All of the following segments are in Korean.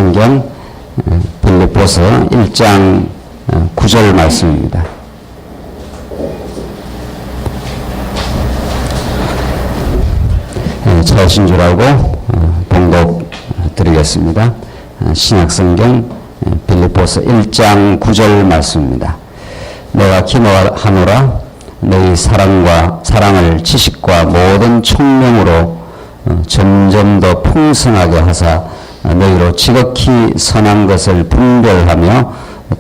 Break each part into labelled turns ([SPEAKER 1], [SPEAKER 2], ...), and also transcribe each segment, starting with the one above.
[SPEAKER 1] 신약성경 빌립보서 1장 9절 말씀입니다. 찾으신 줄 알고 봉독 드리겠습니다. 신약성경 빌립보서 1장 9절 말씀입니다. 내가 기노하노라 너희 사랑을 지식과 모든 총명으로 점점 더 풍성하게 하사 너희로 지극히 선한 것을 분별하며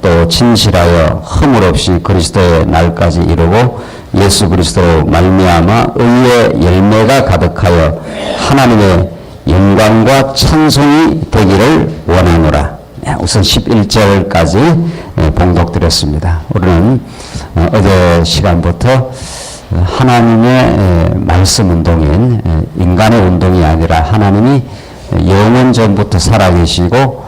[SPEAKER 1] 또 진실하여 허물 없이 그리스도의 날까지 이루고 예수 그리스도로 말미암아 의의 열매가 가득하여 하나님의 영광과 찬송이 되기를 원하노라. 우선 11절까지 봉독드렸습니다. 우리는 어제 시간부터 하나님의 말씀 운동인 인간의 운동이 아니라 하나님이 영원 전부터 살아계시고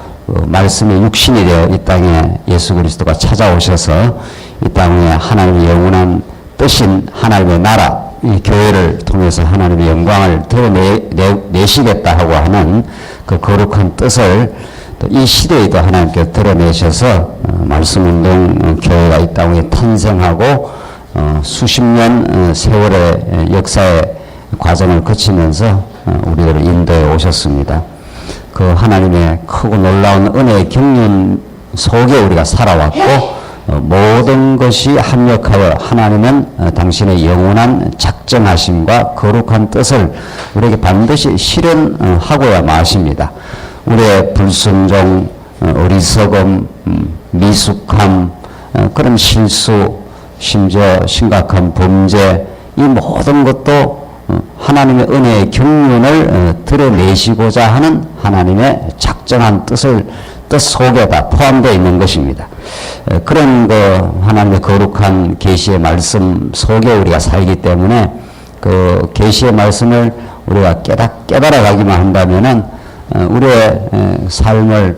[SPEAKER 1] 말씀이 육신이 되어 이 땅에 예수 그리스도가 찾아오셔서 이 땅에 하나님의 영원한 뜻인 하나님의 나라, 이 교회를 통해서 하나님의 영광을 드러내시겠다 하고 하는 그 거룩한 뜻을 또 이 시대에도 하나님께서 드러내셔서 말씀운동 교회가 이 땅에 탄생하고 수십 년 세월의 역사의 과정을 거치면서 우리들을 인도해 오셨습니다. 그 하나님의 크고 놀라운 은혜의 경륜 속에 우리가 살아왔고 모든 것이 합력하여 하나님은 당신의 영원한 작정하심과 거룩한 뜻을 우리에게 반드시 실현하고야 마십니다. 우리의 불순종, 어리석음, 미숙함, 그런 실수, 심지어 심각한 범죄, 이 모든 것도 하나님의 은혜의 경륜을 드러내시고자 하는 하나님의 작정한 뜻 속에 다 포함되어 있는 것입니다. 그런 하나님의 거룩한 계시의 말씀 속에 우리가 살기 때문에 그 계시의 말씀을 우리가 깨달아가기만 한다면은 우리의 삶을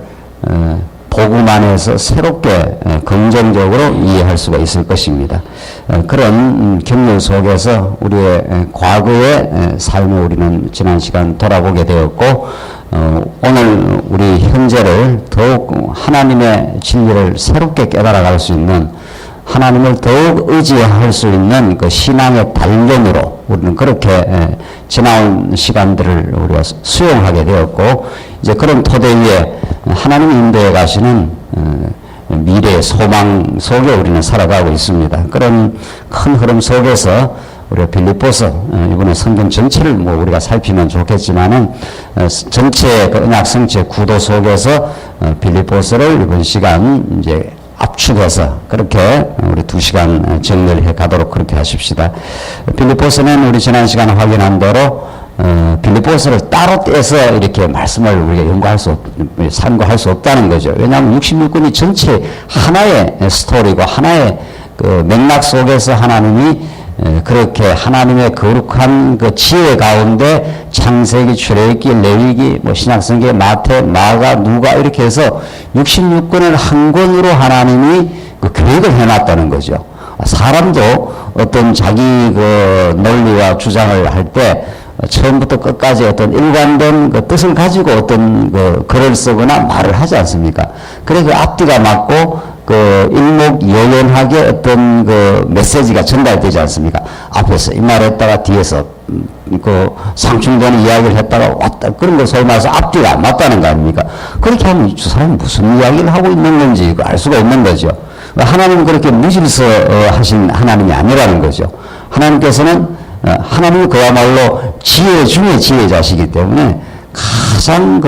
[SPEAKER 1] 복음 안에서 새롭게 긍정적으로 이해할 수가 있을 것입니다. 그런 경륜 속에서 우리의 과거의 삶을 우리는 지난 시간 돌아보게 되었고 오늘 우리 현재를 더욱 하나님의 진리를 새롭게 깨달아갈 수 있는 하나님을 더욱 의지할 수 있는 그 신앙의 단련으로 우리는 그렇게 지나온 시간들을 우리가 수용하게 되었고 이제 그런 토대 위에 하나님 인도해 가시는 미래의 소망 속에 우리는 살아가고 있습니다. 그런 큰 흐름 속에서 우리가 빌립보서 이번에 성경 전체를 우리가 살피면 좋겠지만은 전체 그 언약 성체 구도 속에서 빌립보서를 이번 시간 이제 압축해서 그렇게 우리 2시간 정리를 해 가도록 그렇게 하십시다. 빌립보서는 우리 지난 시간에 확인한 대로 빌립보서를 따로 떼서 이렇게 말씀을 우리가 상고할 수 없다는 거죠. 왜냐하면 66권이 전체 하나의 스토리고 하나의 그 맥락 속에서 하나님이 그렇게 하나님의 거룩한 그 지혜 가운데 창세기, 출애굽기, 레위기, 신약성경, 마태, 마가, 누가 이렇게 해서 66권을 한 권으로 하나님이 그 계획을 해놨다는 거죠. 사람도 어떤 자기 그 논리와 주장을 할 때 처음부터 끝까지 어떤 일관된 그 뜻을 가지고 어떤 그 글을 쓰거나 말을 하지 않습니까? 그래서 그 앞뒤가 맞고 그 일목요연하게 어떤 그 메시지가 전달되지 않습니까? 앞에서 이 말을 했다가 뒤에서 그 상충되는 이야기를 했다가 왔다 그런 걸 소위 말해서 앞뒤가 안 맞다는 거 아닙니까? 그렇게 하면 저 사람이 무슨 이야기를 하고 있는 건지 알 수가 없는 거죠. 하나님은 그렇게 무질서 하신 하나님이 아니라는 거죠. 하나님은 그야말로 지혜 중에 지혜자시기 때문에 가장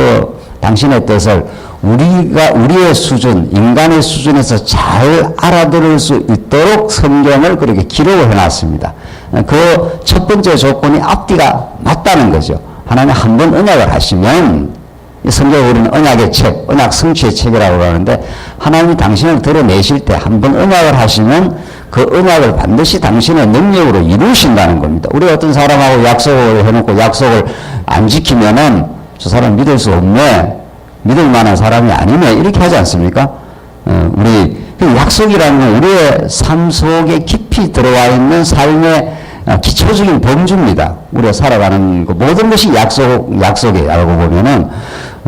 [SPEAKER 1] 당신의 뜻을 우리의 수준, 인간의 수준에서 잘 알아들을 수 있도록 성경을 그렇게 기록을 해놨습니다. 그 첫 번째 조건이 앞뒤가 맞다는 거죠. 하나님 한 번 언약을 하시면, 이 성경을 우리는 언약의 책, 언약 성취의 책이라고 하는데, 하나님이 당신을 드러내실 때 한 번 언약을 하시면 그 언약을 반드시 당신의 능력으로 이루신다는 겁니다. 우리 어떤 사람하고 약속을 해놓고 약속을 안 지키면은 저 사람 믿을 수 없네, 믿을 만한 사람이 아니네, 이렇게 하지 않습니까? 우리 약속이라는 건 우리의 삶 속에 깊이 들어와 있는 삶의 기초적인 범주입니다. 우리가 살아가는 모든 것이 약속이에요. 알고 보면은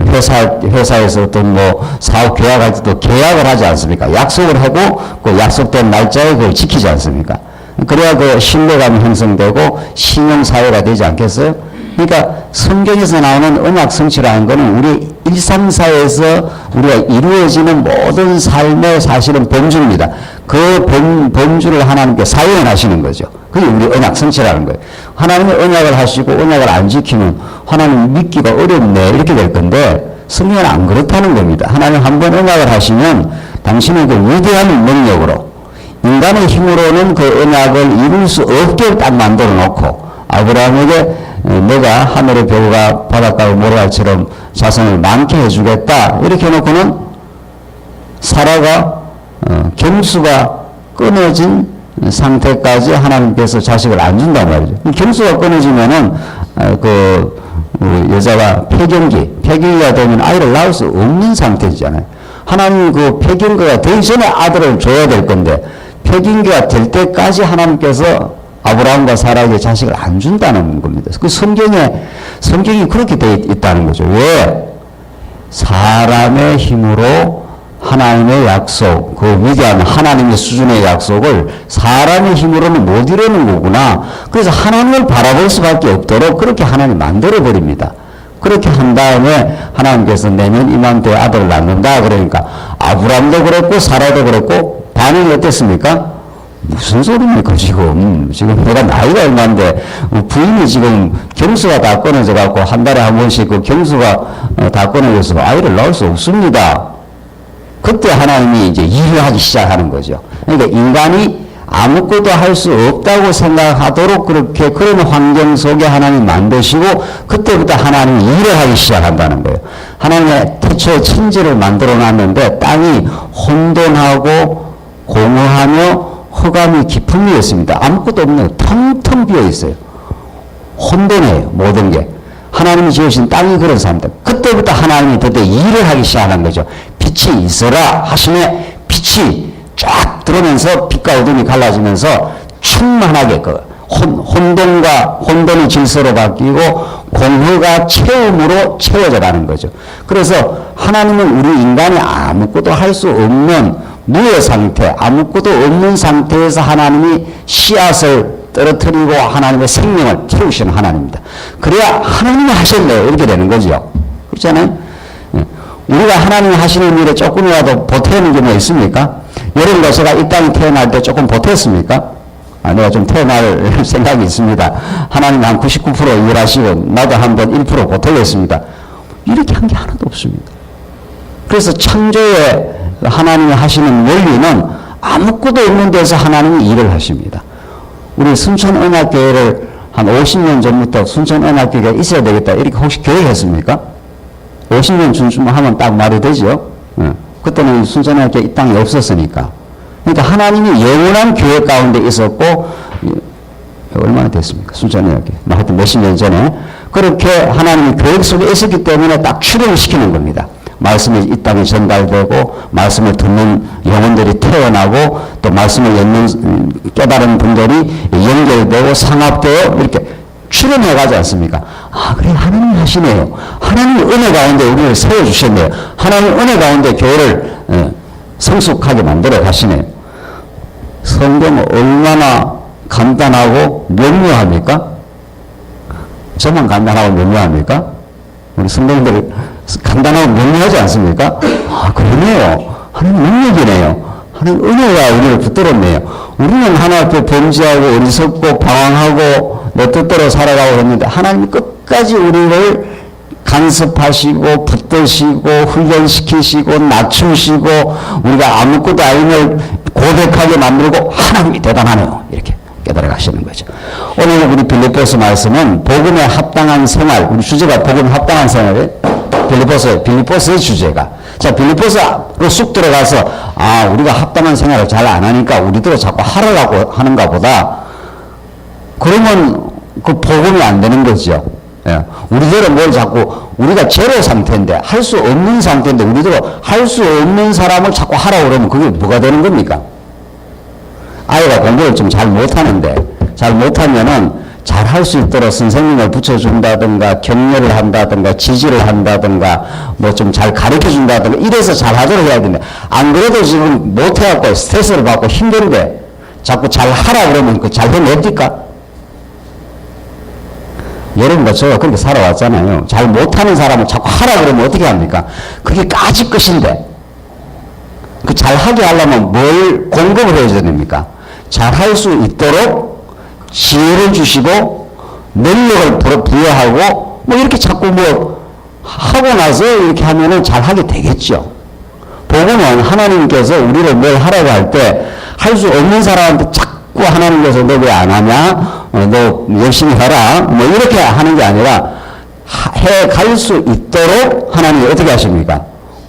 [SPEAKER 1] 회사에서 어떤 뭐 사업 계약할 때도 계약을 하지 않습니까? 약속을 하고 그 약속된 날짜에 그걸 지키지 않습니까? 그래야 그 신뢰감이 형성되고 신용사회가 되지 않겠어요? 그러니까 성경에서 나오는 언약 성취라는 것은 우리 일상사회에서 우리가 이루어지는 모든 삶의 사실은 범주입니다. 그 범주를 하나님께 사용하시는 거죠. 그게 우리 언약 성취라는 거예요. 하나님이 언약을 하시고 언약을 안 지키면 하나님 믿기가 어렵네 이렇게 될 건데 성경은 안 그렇다는 겁니다. 하나님 한번 언약을 하시면 당신의 그 위대한 능력으로 인간의 힘으로는 그 언약을 이룰 수 없게 딱 만들어 놓고 아브라함에게 내가 하늘의 별과 바닷가의 모래알처럼 자손을 많게 해주겠다 이렇게 해놓고는 사라가 경수가 끊어진 상태까지 하나님께서 자식을 안 준단 말이죠. 경수가 끊어지면은 그 여자가 폐경기가 되면 아이를 낳을 수 없는 상태잖아요. 하나님이 그 폐경기가 되기 전에 아들을 줘야 될 건데 폐경기가 될 때까지 하나님께서 아브라함과 사라에게 자식을 안 준다는 겁니다. 그 성경이 그렇게 되어 있다는 거죠. 왜? 사람의 힘으로 하나님의 약속, 그 위대한 하나님의 수준의 약속을 사람의 힘으로는 못 이루는 거구나. 그래서 하나님을 바라볼 수밖에 없도록 그렇게 하나님 만들어버립니다. 그렇게 한 다음에 하나님께서 내년 이맘때 아들을 낳는다. 그러니까 아브라함도 그랬고 사라도 그랬고 반응이 어땠습니까? 무슨 소리입니까 지금 내가 나이가 얼마인데 부인이 지금 경수가 다 끊어져 갖고 한 달에 한 번씩 그 경수가 다 끊어져서 아이를 낳을 수 없습니다. 그때 하나님이 이제 일을 하기 시작하는 거죠. 그러니까 인간이 아무것도 할 수 없다고 생각하도록 그렇게 그런 환경 속에 하나님 만드시고 그때부터 하나님이 일을 하기 시작한다는 거예요. 하나님의 태초에 천지를 만들어 놨는데 땅이 혼돈하고 공허하며 흑암이 깊은 위였습니다. 아무것도 없는 텅텅 비어 있어요. 혼돈해요. 모든 게. 하나님이 지으신 땅이 그런 삶입니다. 그때부터 하나님이 그때 일을 하기 시작한 거죠. 빛이 있어라 하시면 빛이 쫙 들어오면서 빛과 어둠이 갈라지면서 충만하게 그 혼돈이 질서로 바뀌고 공허가 체험으로 채워져 가는 거죠. 그래서 하나님은 우리 인간이 아무것도 할 수 없는 무의 상태, 아무것도 없는 상태에서 하나님이 씨앗을 떨어뜨리고 하나님의 생명을 채우시는 하나님입니다. 그래야 하나님이 하셨네요. 이렇게 되는 거죠. 그렇잖아요? 우리가 하나님이 하시는 일에 조금이라도 보태는 게 뭐 있습니까? 여러분과 제가 이 땅에 태어날 때 조금 보탰습니까? 내가 좀 태어날 생각이 있습니다. 하나님 한 99% 일하시고 나도 한번 1% 보태겠습니다. 이렇게 한 게 하나도 없습니다. 그래서 창조에 하나님이 하시는 원리는 아무것도 없는 데서 하나님이 일을 하십니다. 우리 순천언약교회를 한 50년 전부터 순천언약교회가 있어야 되겠다 이렇게 혹시 계획했습니까? 50년 전쯤 하면 딱 말이 되죠. 그때는 순천언약교회 이 땅에 없었으니까. 그러니까 하나님이 영원한 교회 가운데 있었고 얼마나 됐습니까? 순천언약교회. 하여튼 몇십 년 전에 그렇게 하나님이 계획 속에 있었기 때문에 딱 출현시키는 겁니다. 말씀이 이 땅에 전달되고 말씀을 듣는 영혼들이 태어나고 또 말씀을 엮는 깨달은 분들이 연결되고 상합되어 이렇게 출현해 가지 않습니까? 아 그래 하나님이 하시네요. 하나님이 은혜 가운데 우리를 세워주셨네요. 하나님 은혜 가운데 교회를 성숙하게 만들어 가시네요. 성경은 얼마나 간단하고 명료합니까? 저만 간단하고 명료합니까? 우리 성도님들 간단하고 명료하지 않습니까? 아, 그러네요. 하나님 능력이네요. 하나님 은혜가 우리를 붙들었네요. 우리는 하나님 앞에 범죄하고 어리석고 방황하고 내 뜻대로 살아가고 했는데 하나님이 끝까지 우리를 간섭하시고 붙드시고 훈련시키시고 낮추시고 우리가 아무것도 아님을 고백하게 만들고 하나님이 대단하네요. 이렇게 깨달아 가시는 거죠. 오늘 우리 빌립보서 말씀은 복음에 합당한 생활, 우리 주제가 복음에 합당한 생활이에요. 빌립보서의 주제가. 자, 빌립보서로 쑥 들어가서, 우리가 합당한 생활을 잘 안 하니까 우리대로 자꾸 하라고 하는가 보다. 그러면 그 복음이 안 되는 거죠. 예. 우리대로 뭘 자꾸, 우리가 제로 상태인데, 할 수 없는 상태인데, 우리대로 할 수 없는 사람을 자꾸 하라고 그러면 그게 뭐가 되는 겁니까? 아이가 공부를 좀 잘 못하는데, 잘 못하면은 잘 할 수 있도록 선생님을 붙여준다든가 격려를 한다든가 지지를 한다든가 뭐 좀 잘 가르쳐 준다든가 이래서 잘 하도록 해야 되는데 안 그래도 지금 못해갖고 스트레스를 받고 힘든데 자꾸 잘 하라 그러면 그 잘 해냅니까? 여러분과 저가 그렇게 살아왔잖아요. 잘 못하는 사람을 자꾸 하라 그러면 어떻게 합니까? 그게 까짓 것인데 그 잘하게 하려면 뭘 공급을 해줘야 됩니까? 잘할 수 있도록 지혜를 주시고 능력을 부여하고 뭐 이렇게 자꾸 뭐 하고 나서 이렇게 하면은 잘하게 되겠죠. 복음은 하나님께서 우리를 뭘 하라고 할 때 할 수 없는 사람한테 자꾸 하나님께서 너 왜 안 하냐? 너 열심히 해라. 뭐 이렇게 하는 게 아니라 해갈 수 있도록 하나님이 어떻게 하십니까?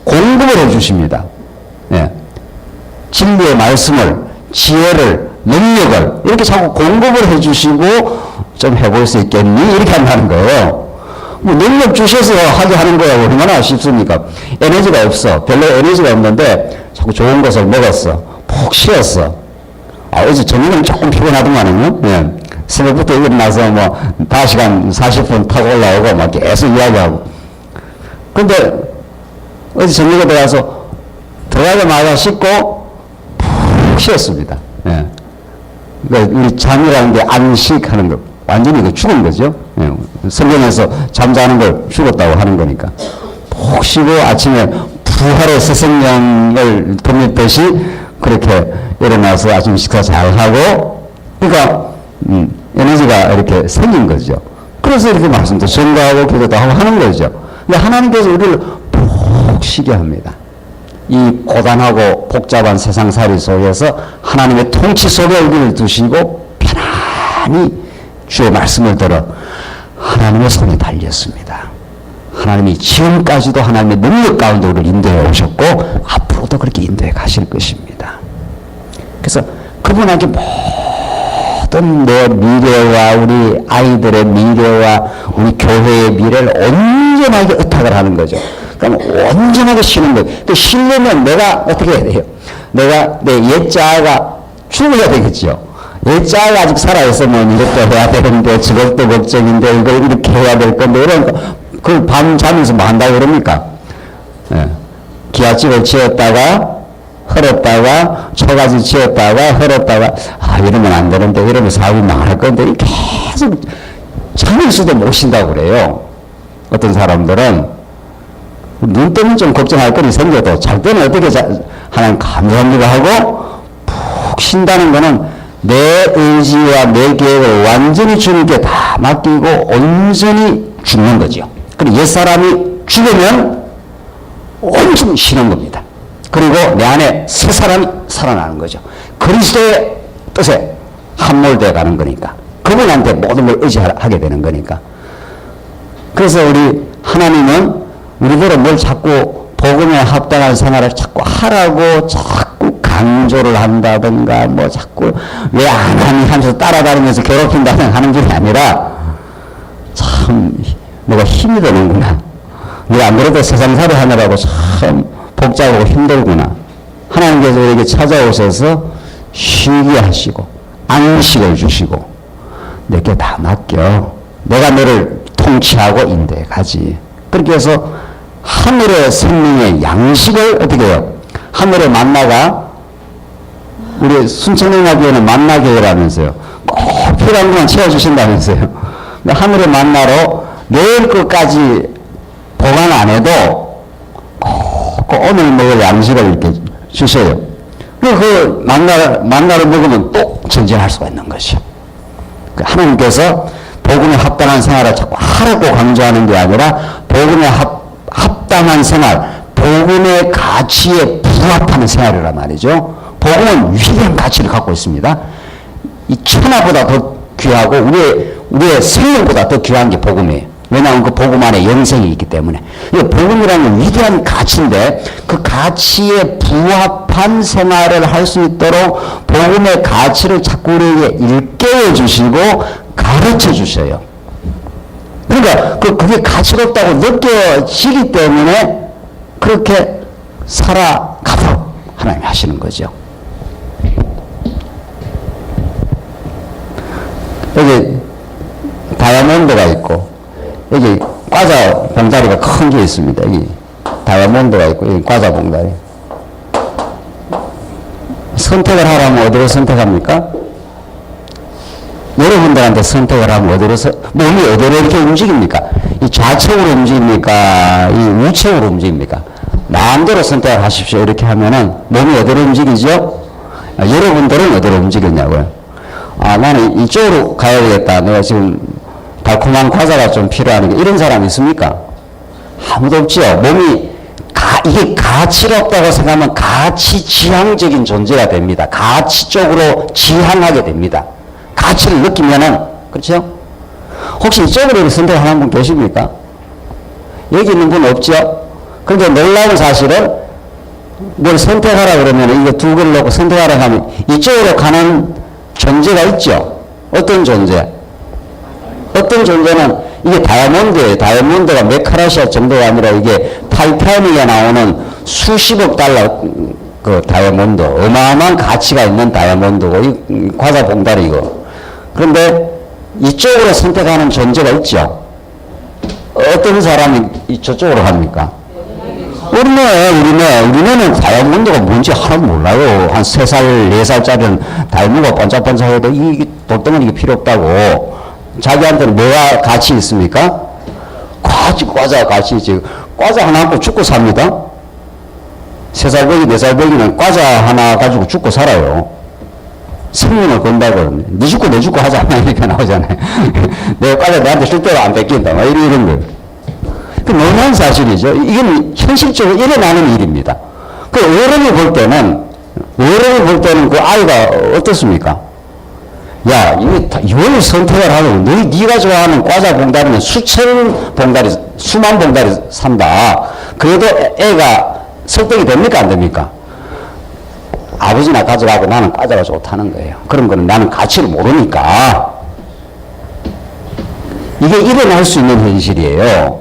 [SPEAKER 1] 공급을 해 주십니다. 예. 진리의 말씀을, 지혜를, 능력을 이렇게 자꾸 공급을 해 주시고 좀 해볼 수 있겠니? 이렇게 한다는 거예요. 뭐 능력 주셔서 하게 하는 거야 얼마나 쉽습니까? 에너지가 없어. 별로 에너지가 없는데 자꾸 좋은 것을 먹었어. 푹 쉬었어. 어제 저녁은 조금 피곤하더만요. 예. 새벽부터 일어나서 뭐 5시간 40분 타고 올라오고 막 계속 이야기하고. 근데 어제 저녁에 들어가자마자 씻고 푹 쉬었습니다. 예. 그러니까 우리 잠이라는 게 안식하는 거. 완전히 그 죽은 거죠. 예. 성경에서 잠자는 걸 죽었다고 하는 거니까. 푹 쉬고 아침에 부활의 새 생명을 돌리듯이 그렇게 일어나서 아침 식사 잘 하고, 그러니까, 에너지가 이렇게 생긴 거죠. 그래서 이렇게 말씀도 전가하고 기도도 하고 하는 거죠. 근데 하나님께서 우리를 푹 쉬게 합니다. 이 고단하고 복잡한 세상살이 속에서 하나님의 통치 속에 우리를 두시고 편안히 주의 말씀을 들어 하나님의 손이 달렸습니다. 하나님이 지금까지도 하나님의 능력 가운데 우리를 인도해 오셨고 앞으로도 그렇게 인도해 가실 것입니다. 그래서 그분에게 모든 내 미래와 우리 아이들의 미래와 우리 교회의 미래를 온전하게 의탁을 하는 거죠. 그럼 온전하게 쉬는 거예요. 또 쉬려면 내가 어떻게 해야 돼요? 내가 내 옛자아가 죽어야 되겠죠. 옛자아가 아직 살아있으면 이것도 해야 되는데 저것도 걱정인데 이걸 이렇게 해야 될 건데 이런 그걸 밤 자면서 뭐 한다고 그럽니까? 예. 기아집을 지었다가 헐었다가 초가지 지었다가 헐었다가 이러면 안 되는데 이러면 사업이 망할 건데 계속 자면서도 못 쉰다고 그래요. 어떤 사람들은 눈 때문에 좀 걱정할 거리 생겨도 잘 때는 어떻게 하나님 감사합니다 하고 푹 쉰다는 거는 내 의지와 내 계획을 완전히 주님께 다 맡기고 온전히 죽는 거죠. 그리고 옛사람이 죽으면 온전히 쉬는 겁니다. 그리고 내 안에 새 사람이 살아나는 거죠. 그리스도의 뜻에 함몰되어 가는 거니까. 그분한테 모든 걸 의지하게 되는 거니까. 그래서 우리 하나님은 우리들은 뭘 자꾸 복음에 합당한 생활을 자꾸 하라고 자꾸 강조를 한다든가 뭐 자꾸 왜 안 하니 하면서 따라다니면서 괴롭힌다든가 하는 게 아니라 참 내가 힘이 드는구나. 내가 안 그래도 세상살이 하느라고 참 복잡하고 힘들구나. 하나님께서 우리에게 찾아오셔서 쉬게 하시고 안식을 주시고 내게 다 맡겨. 내가 너를 통치하고 인도해 가지. 그렇게 해서 하늘의 생명의 양식을 어떻게 해요? 하늘의 만나가 우리 순천능학교에는 만나교회라면서요. 꼭 필요한 것만 채워주신다면서요. 근데 하늘의 만나로 내일 끝까지 보관 안 해도 꼭 오늘 먹을 양식을 이렇게 주셔요. 그 만나를 먹으면 또 전진할 수가 있는 것이요. 하나님께서 복음에 합당한 생활을 자꾸 하라고 강조하는 게 아니라 복음에 합당한 생활, 복음의 가치에 부합하는 생활이란 말이죠. 복음은 위대한 가치를 갖고 있습니다. 이 천하보다 더 귀하고 우리의 생명보다 더 귀한 게 복음이에요. 왜냐하면 그 복음 안에 영생이 있기 때문에. 복음이라는 건 위대한 가치인데 그 가치에 부합한 생활을 할 수 있도록 복음의 가치를 자꾸 우리에게 일깨워 주시고 가르쳐 주셔요. 그러니까 그게 가치가 없다고 느껴지기 때문에 그렇게 살아가도록 하나님이 하시는 거죠. 여기 다이아몬드가 있고, 여기 과자 봉다리가 큰 게 있습니다. 여기 다이아몬드가 있고, 여기 과자 봉다리. 선택을 하라면 어디로 선택합니까? 여러분들한테 선택을 하면 어디로, 몸이 어디로 이렇게 움직입니까? 이 좌측으로 움직입니까? 이 우측으로 움직입니까? 마음대로 선택을 하십시오. 이렇게 하면은 몸이 어디로 움직이죠? 여러분들은 어디로 움직였냐고요? 나는 이쪽으로 가야 되겠다. 내가 지금 달콤한 과자가 좀 필요하니까. 이런 사람 있습니까? 아무도 없지요. 몸이 이게 가치가 없다고 생각하면 가치 지향적인 존재가 됩니다. 가치 쪽으로 지향하게 됩니다. 가치를 느끼면은, 그렇죠? 혹시 이쪽으로 선택하는 분 계십니까? 여기 있는 분 없죠? 그런데 놀라운 사실은 뭘 선택하라 그러면 이거 두 개를 놓고 선택하라 하면 이쪽으로 가는 존재가 있죠? 어떤 존재? 어떤 존재는 이게 다이아몬드예요. 다이아몬드가 메카라시아 정도가 아니라 이게 타이타닉에 나오는 수십억 달러 그 다이아몬드, 어마어마한 가치가 있는 다이아몬드고, 이 과자 봉다리 이거. 그런데 이쪽으로 선택하는 존재가 있죠. 어떤 사람이 저쪽으로 갑니까? 우리네는 다이아몬드가 뭔지 하나도 몰라요. 한 3살, 4살짜리는 다이아몬드가 번쩍번쩍해도 이 돌덩어리 필요 없다고. 자기한테는 뭐가 가치 있습니까? 과자 가치 있지. 과자 하나 갖고 죽고 삽니다. 3살 배기, 4살 배기는 과자 하나 가지고 죽고 살아요. 생명을 건다고 그러면. 네 죽고 내 죽고 하잖아. 이렇게 나오잖아요. 내가 과자 내한테 실대로 안 뺏긴다. 이런 거. 그 놀라운 사실이죠. 이건 현실적으로 일어나는 일입니다. 그 어른이 볼 때는 그 아이가 어떻습니까? 야, 이걸 선택을 하면 네가 좋아하는 과자 봉다리는 수만 봉다리 산다. 그래도 애가 설득이 됩니까? 안 됩니까? 아버지나 가져가고 나는 과자가 좋다는 거예요. 그런 거는 나는 가치를 모르니까. 이게 일어날 수 있는 현실이에요.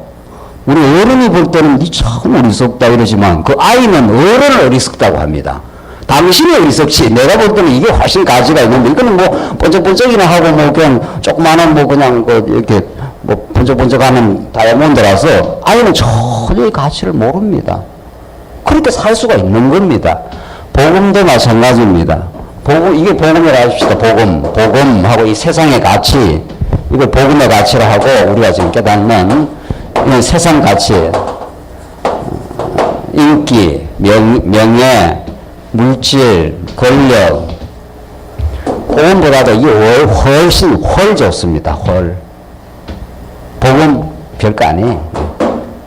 [SPEAKER 1] 우리 어른이 볼 때는 니 참 어리석다 이러지만 그 아이는 어른을 어리석다고 합니다. 당신이 어리석지. 내가 볼 때는 이게 훨씬 가치가 있는데 이거는 뭐 번쩍번쩍이나 하고 뭐 그냥 조그마한 뭐 그냥 이렇게 뭐 번쩍번쩍하는 다이아몬드라서 아이는 전혀 가치를 모릅니다. 그렇게 살 수가 있는 겁니다. 복음도 마찬가지입니다. 이게 복음이라 하십시다. 복음하고 이 세상의 가치, 이걸 복음의 가치라 하고 우리가 지금 깨닫는 이 세상 가치, 인기, 명예, 물질, 권력, 복음보다도 이게 훨씬 좋습니다. 복음 별거 아니에요.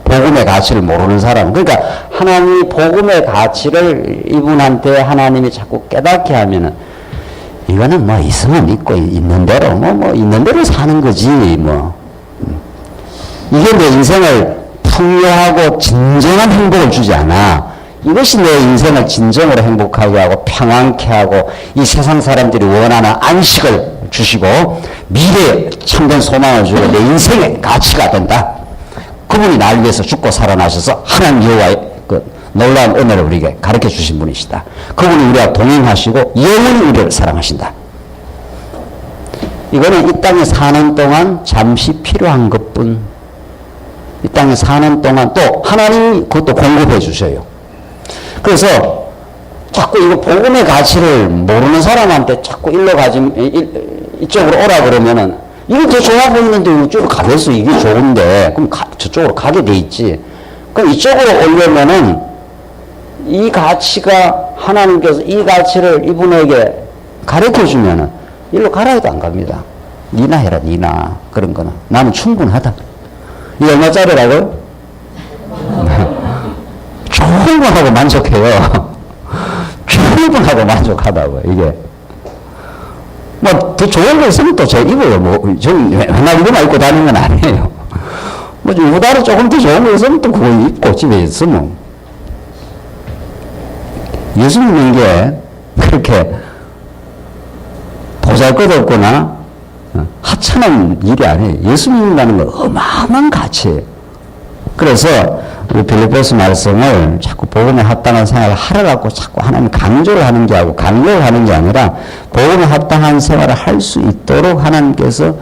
[SPEAKER 1] 복음의 가치를 모르는 사람. 그러니까 하나님이 복음의 가치를 이분한테 하나님이 자꾸 깨닫게 하면은 이거는 뭐 있으면 있고 있는 대로 뭐 있는 대로 사는 거지 뭐. 이게 내 인생을 풍요하고 진정한 행복을 주지 않아. 이것이 내 인생을 진정으로 행복하게 하고 평안케 하고 이 세상 사람들이 원하는 안식을 주시고 미래에 참된 소망을 주고 내 인생의 가치가 된다. 그분이 날 위해서 죽고 살아나셔서 하나님 여호와의 그 놀라운 은혜를 우리에게 가르쳐 주신 분이시다. 그분이 우리와 동행하시고 영원히 우리를 사랑하신다. 이거는 이 땅에 사는 동안 잠시 필요한 것뿐. 이 땅에 사는 동안 또 하나님이 그것도 공급해 주셔요. 그래서 자꾸 이거 복음의 가치를 모르는 사람한테 자꾸 이쪽으로 오라 그러면은 이거 더 좋아 보이는데 이쪽으로 가겠어. 이게 좋은데. 그럼 저쪽으로 가게 돼 있지. 그럼 이쪽으로 오려면은 이 가치가 하나님께서 이 가치를 이분에게 가르쳐 주면은 일로 가라 해도 안 갑니다. 니나 해라, 니나. 그런 거는. 나는 충분하다. 이 얼마짜리라고요? 충분하고 만족해요. 충분하고 만족하다고요, 이게. 뭐, 더 좋은 거 있으면 또 제가 입어요. 뭐, 저는 맨날 이거만 입고 다니는 건 아니에요. 뭐, 이보다도 조금 더 좋은 거 있으면 또 그거 입고 집에 있으면. 예수 믿는 게 그렇게 보잘 것 없거나 하찮은 일이 아니에요. 예수 믿는다는 건 어마어마한 가치예요. 그래서 우리 빌립보서 말씀을 자꾸 복음에 합당한 생활을 하라고 자꾸 하나님 강조를 하는 게 아니고 강요를 하는 게 아니라 복음에 합당한 생활을 할 수 있도록 하나님께서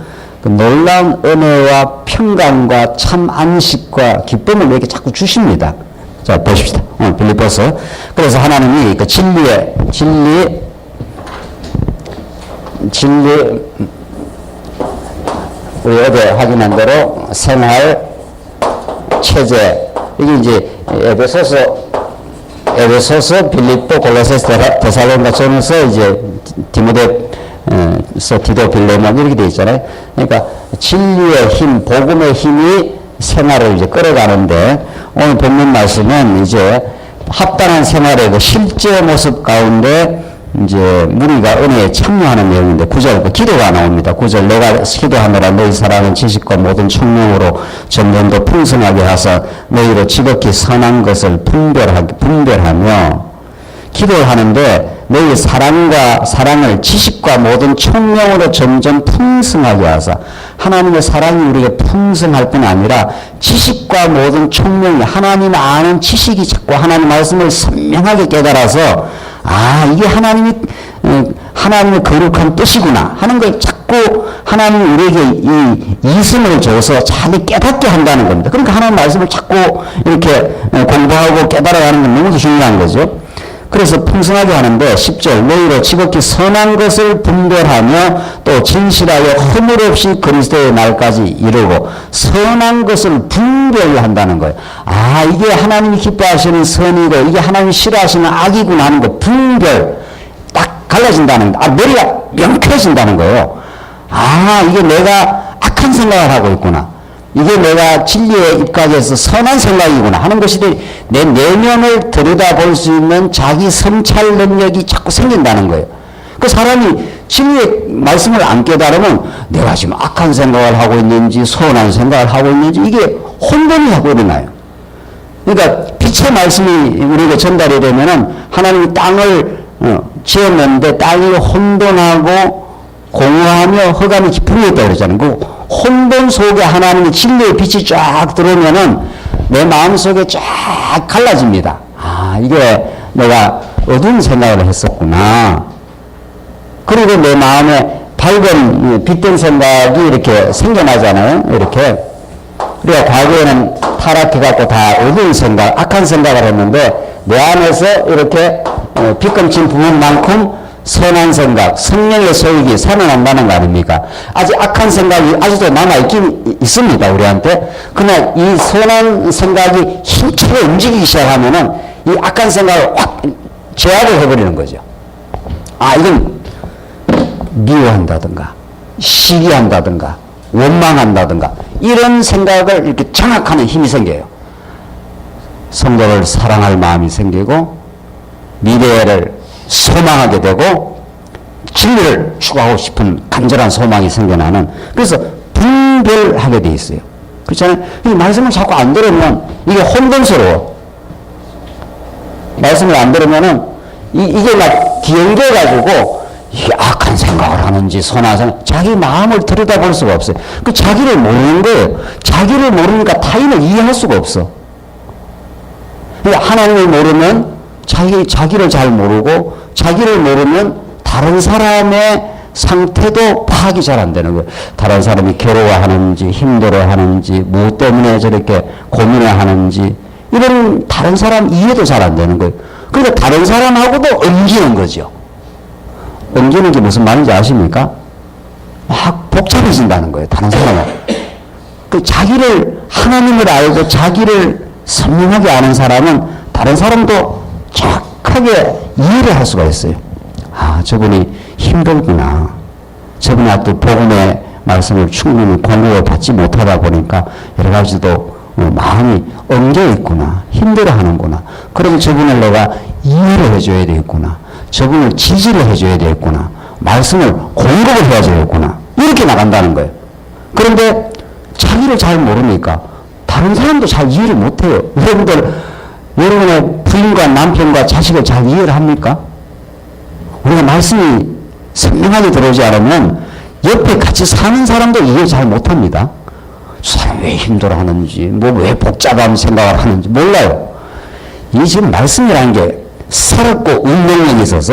[SPEAKER 1] 그 놀라운 은혜와 평강과 참 안식과 기쁨을 우리에게 자꾸 주십니다. 자, 보십시다. 오늘 빌립보서. 그래서 하나님이 그 진리, 우리 어제 확인한 대로 생활, 체제, 이게 이제 에베소서, 빌립보, 골로새서, 데살로니가전서, 이제 디모데서, 디도, 빌레몬 이렇게 돼 있잖아요. 그러니까 진리의 힘, 복음의 힘이 생활을 이제 끌어가는데, 오늘 본문 말씀은 이제 합당한 생활의 그 실제 모습 가운데 이제 무리가 은혜에 참여하는 내용인데 9절 기도가 나옵니다. 9절 내가 기도하노라 너희 사랑은 지식과 모든 청명으로 점점 더 풍성하게 하사 너희로 지극히 선한 것을 분별하며 기도를 하는데 너희 사랑을 지식과 모든 청명으로 점점 풍성하게 하사 하나님의 사랑이 우리에게 풍성할 뿐 아니라 지식과 모든 청명이 하나님 아는 지식이 자꾸 하나님 말씀을 선명하게 깨달아서 이게 하나님의 거룩한 뜻이구나 하는 걸 자꾸 하나님이 우리에게 이승을 줘서 잘 깨닫게 한다는 겁니다. 그러니까 하나님 말씀을 자꾸 이렇게 공부하고 깨달아가는 건 너무 중요한 거죠. 그래서 풍성하게 하는데 10절 너희로 지극히 선한 것을 분별하며 또 진실하여 허물 없이 그리스도의 날까지 이르고 선한 것을 분별한다는 거예요. 이게 하나님이 기뻐하시는 선이고 이게 하나님이 싫어하시는 악이구나 하는 거 분별 딱 갈라진다는 거. 머리가 명쾌해진다는 거예요. 이게 내가 악한 생각을 하고 있구나. 이게 내가 진리에 입각해서 선한 생각이구나 하는 것이 내 내면을 들여다볼 수 있는 자기 성찰 능력이 자꾸 생긴다는 거예요. 그 사람이 진리의 말씀을 안 깨달으면 내가 지금 악한 생각을 하고 있는지 선한 생각을 하고 있는지 이게 혼돈이 하고 일어나요. 그러니까 빛의 말씀이 우리에게 전달이 되면은 하나님이 땅을 지었는데 땅이 혼돈하고 공허하며 흑암이 깊은 게 있다고 그러잖아요. 그 혼돈 속에 하나님의 진리의 빛이 쫙 들어오면은 내 마음속에 쫙 갈라집니다. 이게 내가 어두운 생각을 했었구나. 그리고 내 마음에 밝은 빛된 생각이 이렇게 생겨나잖아요. 이렇게. 우리가 과거에는 타락해갖고 다 어두운 생각, 악한 생각을 했는데 내 안에서 이렇게 빛금친 부분만큼 선한 생각, 성령의 소육이 살아난다는 거 아닙니까? 아직 악한 생각이 아직도 남아있긴 있습니다, 우리한테. 그러나 이 선한 생각이 힘차게 움직이기 시작하면은 이 악한 생각을 확 제압을 해버리는 거죠. 이건 미워한다든가, 시기한다든가, 원망한다든가, 이런 생각을 이렇게 장악하는 힘이 생겨요. 성도를 사랑할 마음이 생기고, 미래를 소망하게 되고 진리를 추구하고 싶은 간절한 소망이 생겨나는 그래서 분별하게 돼 있어요. 그렇잖아요. 이 말씀을 자꾸 안 들으면 이게 혼돈스러워. 말씀을 안 들으면은 이게 막 뒤엉겨가지고 이게 악한 생각을 하는지 선한 생각 자기 마음을 들여다볼 수가 없어요. 그 자기를 모르는 거예요. 자기를 모르니까 타인을 이해할 수가 없어. 하나님을 모르면 자기를 잘 모르고 자기를 모르면 다른 사람의 상태도 파악이 잘 안 되는 거예요. 다른 사람이 괴로워하는지 힘들어하는지 무엇 때문에 저렇게 고민해하는지 이런 다른 사람 이해도 잘 안 되는 거예요. 그러니까 다른 사람하고도 엉기는 거죠. 엉기는 게 무슨 말인지 아십니까? 막 복잡해진다는 거예요. 다른 사람하고. 자기를 하나님을 알고 자기를 선명하게 아는 사람은 다른 사람도 착하게 이해를 할 수가 있어요. 저분이 힘들구나. 저분이 또 복음의 말씀을 충분히 공급을 받지 못하다 보니까 여러 가지도 마음이 엉겨 있구나. 힘들어 하는구나. 그럼 저분을 내가 이해를 해줘야 되겠구나. 저분을 지지를 해줘야 되겠구나. 말씀을 공급을 해야 되겠구나. 이렇게 나간다는 거예요. 그런데 자기를 잘 모르니까 다른 사람도 잘 이해를 못해요. 여러분의 부인과 남편과 자식을 잘 이해를 합니까? 우리가 말씀이 선명하게 들어오지 않으면 옆에 같이 사는 사람도 이해 잘 못합니다. 저 사람 왜 힘들어하는지, 왜 복잡한 생각을 하는지 몰라요. 이 지금 말씀이라는 게 살았고 운명력이 있어서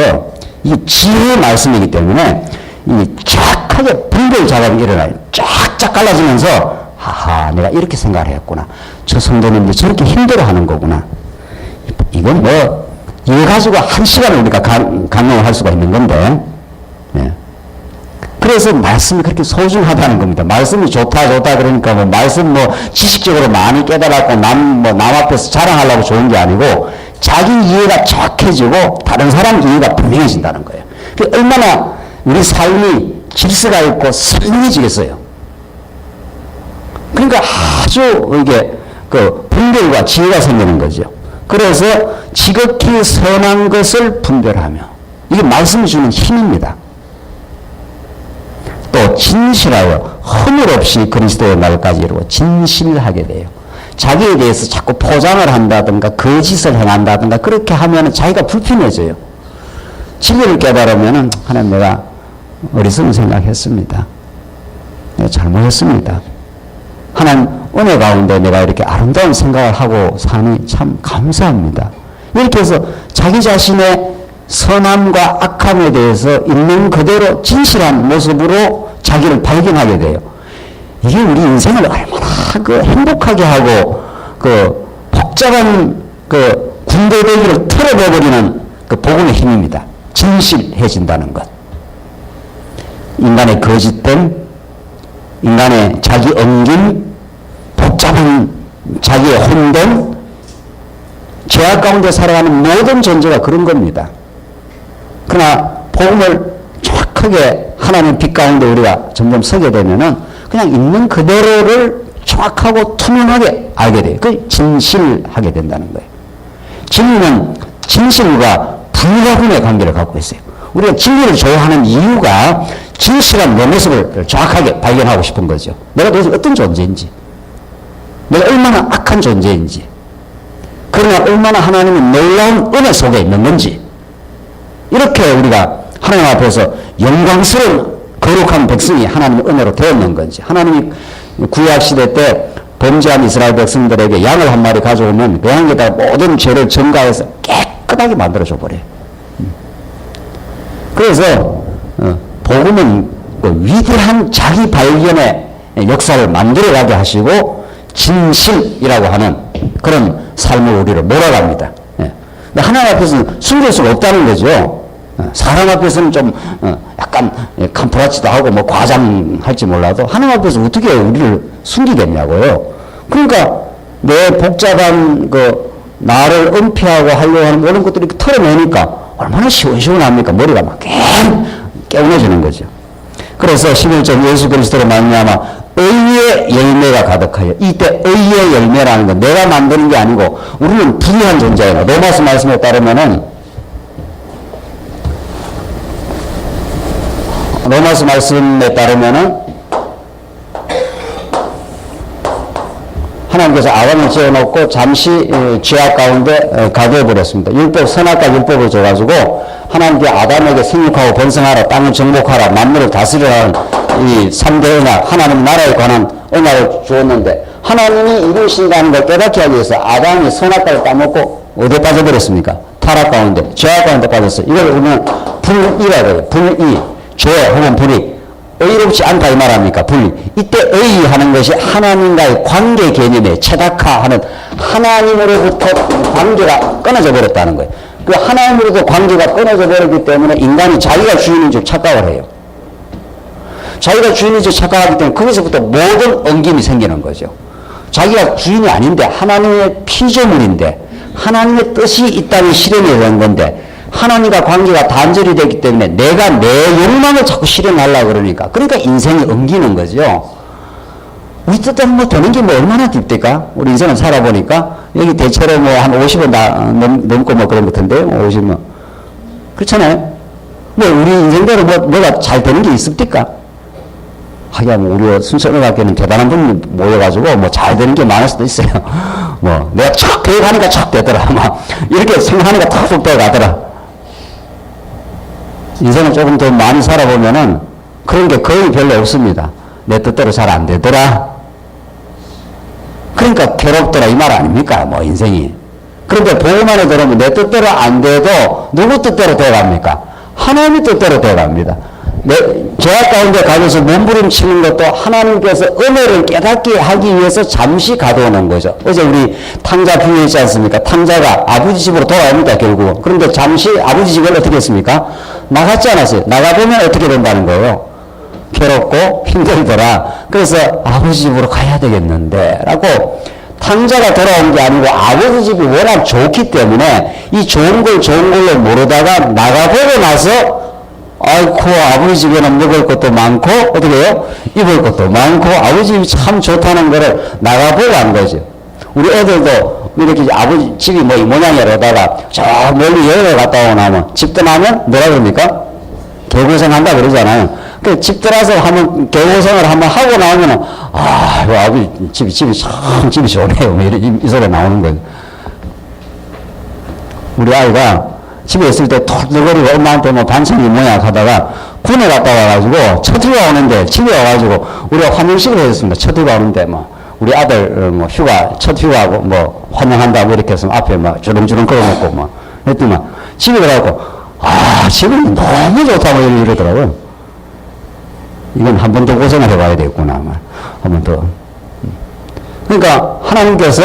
[SPEAKER 1] 이게 지혜의 말씀이기 때문에 이 크게 분별 작업이 일어나요. 쫙쫙 갈라지면서 하하, 내가 이렇게 생각을 했구나. 저 성도님들 저렇게 힘들어하는 거구나. 이건 뭐 이거 가지고 한 시간을 우리가 강론을 할 수가 있는 건데, 예. 그래서 말씀이 그렇게 소중하다는 겁니다. 말씀이 좋다 그러니까 뭐 말씀 뭐 지식적으로 많이 깨달았고 남 앞에서 자랑하려고 좋은 게 아니고 자기 이해가 정확해지고 다른 사람 이해가 분명해진다는 거예요. 얼마나 우리 삶이 질서가 있고 선명해지겠어요. 그러니까 아주 이게 그 분별과 지혜가 생기는 거죠. 그래서 지극히 선한 것을 분별하며, 이게 말씀이 주는 힘입니다. 또 진실하여 허물 없이 그리스도의 날까지 이루고 진실하게 돼요. 자기에 대해서 자꾸 포장을 한다든가 거짓을 행한다든가 그렇게 하면 자기가 불편해져요. 진리를 깨달으면 하나님, 내가 어리석은 생각했습니다. 내가 잘못했습니다. 하나님 은혜 가운데 내가 이렇게 아름다운 생각을 하고 사니 참 감사합니다. 이렇게 해서 자기 자신의 선함과 악함에 대해서 있는 그대로 진실한 모습으로 자기를 발견하게 돼요. 이게 우리 인생을 얼마나 그 행복하게 하고 그 복잡한 그 군대대기를 털어내버리는 그 복음의 힘입니다. 진실해진다는 것. 인간의 거짓됨, 인간의 자기 엉김, 복잡한 자기의 혼돈, 죄악 가운데 살아가는 모든 존재가 그런 겁니다. 그러나 복음을 정확하게 하나님의 빛 가운데 우리가 점점 서게 되면은 그냥 있는 그대로를 정확하고 투명하게 알게 돼요. 그 진실하게 된다는 거예요. 진리는 진실과 불가분의 관계를 갖고 있어요. 우리가 진리를 좋아하는 이유가 진실한 내 모습을 정확하게 발견하고 싶은 거죠. 내가 도대체 어떤 존재인지, 내가 얼마나 악한 존재인지, 그러나 얼마나 하나님의 놀라운 은혜 속에 있는 건지, 이렇게 우리가 하나님 앞에서 영광스러운 거룩한 백성이 하나님의 은혜로 되었는 건지, 하나님이 구약시대 때 범죄한 이스라엘 백성들에게 양을 한 마리 가져오면 그 양에다 모든 죄를 전가해서 깨끗하게 만들어줘 버려요. 그래서 복음은 그 위대한 자기 발견의 역사를 만들어가게 하시고 진실이라고 하는 그런 삶을 우리를 몰아갑니다. 근데 하나님 앞에서는 숨길 수가 없다는 거죠. 사람 앞에서는 좀 약간 캄프라치도 하고 뭐 과장할지 몰라도 하나님 앞에서 어떻게 우리를 숨기겠냐고요. 그러니까 내 복잡한 그 나를 은폐하고 하려고 하는 모든 것들을 이렇게 털어내니까 얼마나 시원시원합니까? 머리가 막 개운해지는 거죠. 그래서 11절 예수 그리스도로 말미암아 의의 열매가 가득하여, 이때 의의 열매라는 건 내가 만드는 게 아니고 우리는 불의한 존재예요. 로마서 말씀에 따르면은, 로마서 말씀에 따르면은 하나님께서 아담을 지어놓고 잠시 죄악 가운데 가두어버렸습니다. 율법, 선악과 율법을 줘가지고 하나님께 아담에게 생육하고 번성하라, 땅을 정복하라, 만물을 다스리라는 이 3대 언약, 하나님 나라에 관한 언약을 주었는데, 하나님이 이루신다는 걸 깨닫게 하기 위해서 아담이 선악과를 따먹고 어디에 빠져버렸습니까? 타락 가운데, 죄악 가운데 빠졌어요. 이걸 우리는 불의라고 해요. 불의, 죄 혹은 불의. 의롭지 않다 이 말 아닙니까? 불의. 이때 의하는 것이 하나님과의 관계 개념에 최닥화하는, 하나님으로부터 관계가 끊어져 버렸다는 거예요. 그 하나님으로부터 관계가 끊어져 버렸기 때문에 인간이 자기가 주인인 줄 착각을 해요. 자기가 주인인 줄 착각하기 때문에 거기서부터 모든 엉김이 생기는 거죠. 자기가 주인이 아닌데 하나님의 피조물인데 하나님의 뜻이 이 땅에 실현이 된 건데 하나님과 관계가 단절이 되기 때문에 내가 내 욕망을 자꾸 실현하려고 그러니까 인생이 엉기는 거죠. 우리 뜻대로 뭐 되는 게 뭐 얼마나 딥니까? 우리 인생을 살아보니까 여기 대체로 뭐 한 50원 넘고 뭐 그런 것 같은데요. 50원. 그렇잖아요. 뭐 우리 인생대로 뭐가 잘 되는 게 있습니까? 하긴 뭐 우리 순천어학교는 대단한 분이 모여가지고 뭐 잘 되는 게 많을 수도 있어요. 뭐 내가 척 계획하니까 척 되더라. 막 이렇게 생각하니까 탁 되가더라. 인생을 조금 더 많이 살아보면은 그런 게 거의 별로 없습니다. 내 뜻대로 잘 안 되더라. 그러니까 괴롭더라 이 말 아닙니까? 뭐 인생이. 그런데 복음 안에 들어오면 내 뜻대로 안 돼도 누구 뜻대로 돼갑니까? 하나님의 뜻대로 돼갑니다. 죄악 가운데 가면서 몸부림치는 것도 하나님께서 은혜를 깨닫게 하기 위해서 잠시 가둬놓은 거죠. 어제 우리 탕자 비유했지 않습니까? 탕자가 아버지 집으로 돌아옵니다, 결국은. 그런데 잠시 아버지 집을 어떻게 했습니까? 나갔지 않았어요? 나가보면 어떻게 된다는 거예요? 괴롭고 힘들더라. 그래서 아버지 집으로 가야 되겠는데 라고 탕자가 돌아온 게 아니고 아버지 집이 워낙 좋기 때문에 이 좋은 걸로 모르다가 나가보고 나서 아이고 아버지 집에는 먹을 것도 많고 어떻게 해요? 입을 것도 많고 아버지 집이 참 좋다는 거를 나가보고 한 거죠. 우리 애들도 이렇게 아버지 집이 뭐 이 모양이라 그러다가 저 멀리 여행을 갔다 오고 나면 집 떠나면 뭐라 그럽니까? 개고생한다 그러잖아요. 그 집 들어서 한번 개고생을 한번 하고 나오면은 아버지 집이 참 집이 좋네요. 이 소리 나오는 거예요. 우리 아이가 집에 있을 때 털털거리고 엄마한테 뭐 반찬이 뭐야 하다가 군에 갔다 와가지고 첫 휴가 오는데 집에 와가지고 우리가 환영식을 해줬습니다. 첫 휴가 오는데 뭐 우리 아들 뭐 첫 휴가하고 뭐 환영한다고 이렇게 해서 앞에 막 주렁주렁 걸어놓고 뭐 했더니 집에 들어가고 집은 너무 좋다고 이러더라고요. 이건 한 번 더 고생을 해봐야 되겠구나. 한 번 더. 그러니까 하나님께서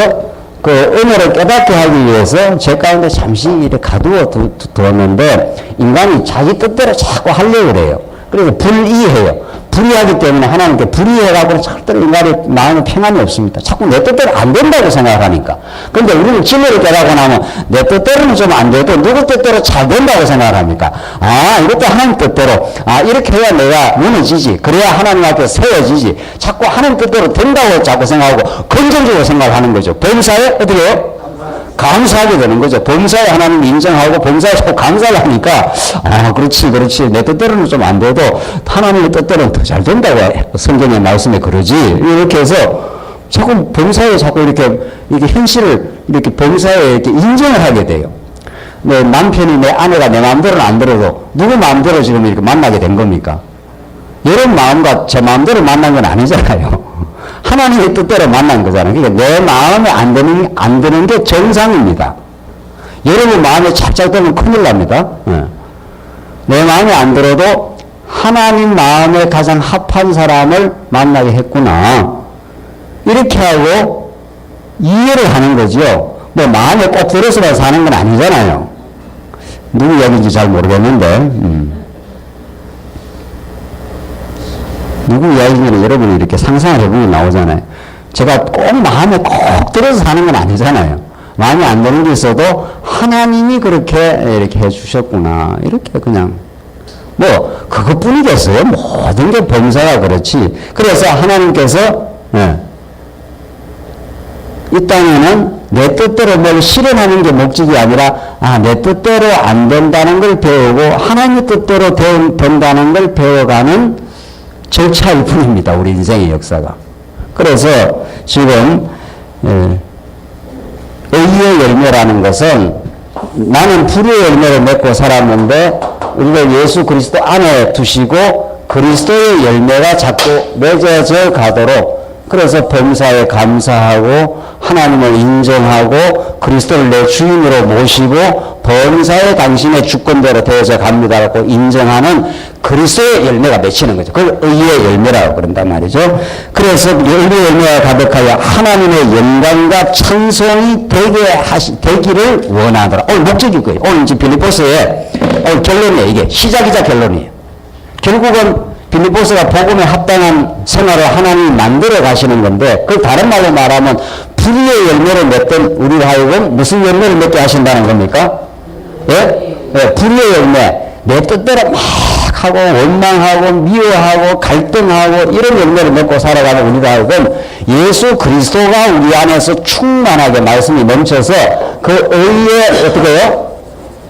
[SPEAKER 1] 그 은혜를 깨닫게 하기 위해서 죄 가운데 잠시 이렇게 가두어 두었는데 인간이 자기 뜻대로 자꾸 하려고 그래요. 그래서 불이해요. 불이하기 때문에 하나님께 불이해가지고 절대로 인간의 마음에 평안이 없습니다. 자꾸 내 뜻대로 안 된다고 생각하니까. 그런데 우리는 진리를 깨닫고 나면 내 뜻대로는 좀 안 돼도 누구 뜻대로 잘 된다고 생각을 합니까? 이것도 하나님 뜻대로 이렇게 해야 내가 무너지지. 그래야 하나님 앞에 세워지지. 자꾸 하나님 뜻대로 된다고 자꾸 생각하고 긍정적으로 생각하는 거죠. 범사에 어떻게 해요? 감사하게 되는 거죠. 범사에 하나님 인정하고 범사에 자꾸 감사를 하니까 그렇지 내 뜻대로는 좀 안 돼도 하나님의 뜻대로는 더 잘 된다고 성경의 말씀에 그러지. 이렇게 해서 자꾸 범사에 자꾸 이렇게 현실을 이렇게 범사에 이렇게 인정을 하게 돼요. 내 남편이 내 아내가 내 마음대로는 안 들어도 누구 마음대로 지금 이렇게 만나게 된 겁니까? 여러분 마음과 제 마음대로 만난 건 아니잖아요. 하나님의 뜻대로 만난 거잖아요. 그러니까 내 마음에 안 드는 게 정상입니다. 여러분 마음에 착착 되면 큰일 납니다. 내 마음에 안 들어도 하나님 마음에 가장 합한 사람을 만나게 했구나. 이렇게 하고 이해를 하는 거죠. 뭐 마음에 꼭 들어서만 사는 건 아니잖아요. 누구 얘기인지 잘 모르겠는데 누구 이야기면 여러분이 이렇게 상상을 해보면 나오잖아요. 제가 꼭 마음에 꼭 들어서 사는 건 아니잖아요. 마음에 안 드는 게 있어도 하나님이 그렇게 이렇게 해주셨구나. 이렇게 그냥 뭐 그것뿐이겠어요. 모든 게 범사가 그렇지. 그래서 하나님께서 이 땅에는 내 뜻대로 뭘 실현하는 게 목적이 아니라 내 뜻대로 안 된다는 걸 배우고 하나님의 뜻대로 된다는 걸 배워가는 절차일 뿐입니다. 우리 인생의 역사가. 그래서 지금 의의 열매라는 것은 나는 불의 열매를 맺고 살았는데 우리가 예수 그리스도 안에 두시고 그리스도의 열매가 자꾸 맺어져 가도록 그래서 범사에 감사하고 하나님을 인정하고 그리스도를 내 주인으로 모시고 범사에 당신의 주권대로 되어져 갑니다라고 인정하는 그리스도의 열매가 맺히는 거죠. 그걸 의의 열매라고 그런단 말이죠. 그래서 의의 열매가 가득하여 하나님의 영광과 찬송이 되기를 원하더라. 오늘 목적이 그거예요. 오늘 이제 빌립보서의 오늘 결론이에요. 이게 시작이자 결론이에요. 결국은 빌립보서가 복음에 합당한 생활을 하나님이 만들어 가시는 건데 그걸 다른 말로 말하면 불의의 열매를 맺던 우리를 하여금 무슨 열매를 맺게 하신다는 겁니까? 불의의 열매. 내 뜻대로 막 하고 원망하고 미워하고 갈등하고 이런 열매를 맺고 살아가는 우리를 하여금 예수 그리스도가 우리 안에서 충만하게 말씀이 넘쳐서 그 의의 어떻게 해요?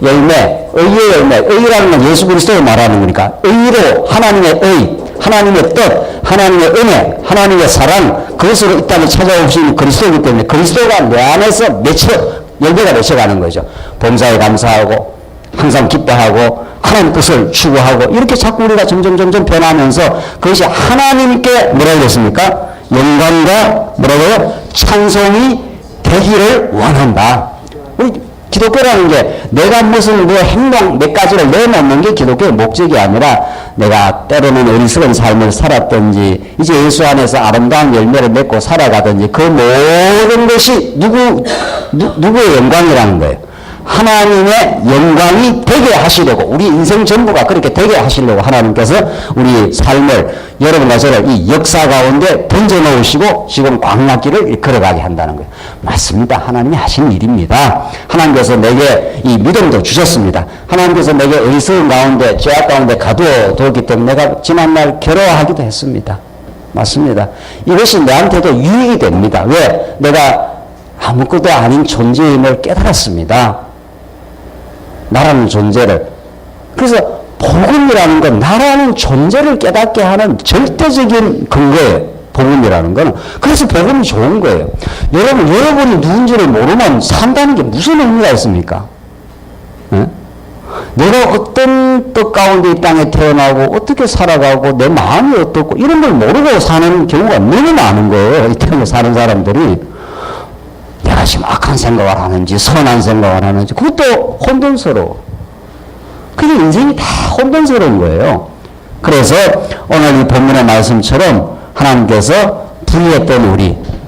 [SPEAKER 1] 열매, 의의 열매. 의라는 건 예수 그리스도를 말하는 거니까 의로 하나님의 의, 하나님의 뜻, 하나님의 은혜, 하나님의 사랑 그것으로 이 땅에 찾아오신 그리스도이기 때문에 그리스도가 내 안에서 열매가 맺혀가는 거죠. 범사에 감사하고 항상 기뻐하고 하나님 뜻을 추구하고 이렇게 자꾸 우리가 점점 변하면서 그것이 하나님께 뭐라고 했습니까? 영광과 뭐라고요? 찬송이 되기를 원한다. 기독교라는 게 내가 무슨 뭐 행동 몇 가지를 내놓는 게 기독교의 목적이 아니라 내가 때로는 어리석은 삶을 살았든지 이제 예수 안에서 아름다운 열매를 맺고 살아가든지 그 모든 것이 누구의 영광이라는 거예요. 하나님의 영광이 되게 하시려고 우리 인생 전부가 그렇게 되게 하시려고 하나님께서 우리 삶을 여러분과 저를 이 역사 가운데 던져놓으시고 지금 광야길을 걸어가게 한다는 거예요. 맞습니다. 하나님이 하신 일입니다. 하나님께서 내게 이 믿음도 주셨습니다. 하나님께서 내게 어리석은 가운데 죄악 가운데 가두어 두었기 때문에 내가 지난날 괴로워하기도 했습니다. 맞습니다. 이것이 내한테도 유익이 됩니다. 왜? 내가 아무것도 아닌 존재임을 깨달았습니다. 나라는 존재를. 그래서 복음이라는 건 나라는 존재를 깨닫게 하는 절대적인 근거예요. 복음이라는 거는. 그래서 복음이 좋은 거예요. 여러분이 누군지를 모르면 산다는 게 무슨 의미가 있습니까? 네? 내가 어떤 뜻 가운데 이 땅에 태어나고 어떻게 살아가고 내 마음이 어떻고 이런 걸 모르고 사는 경우가 너무 많은 거예요. 이 땅에 사는 사람들이. 내가 지금 악한 생각을 하는지 선한 생각을 하는지 그것도 혼돈스러워. 그게 인생이 다 혼돈스러운 거예요. 그래서 오늘 이 본문의 말씀처럼 하나님께서 부유했던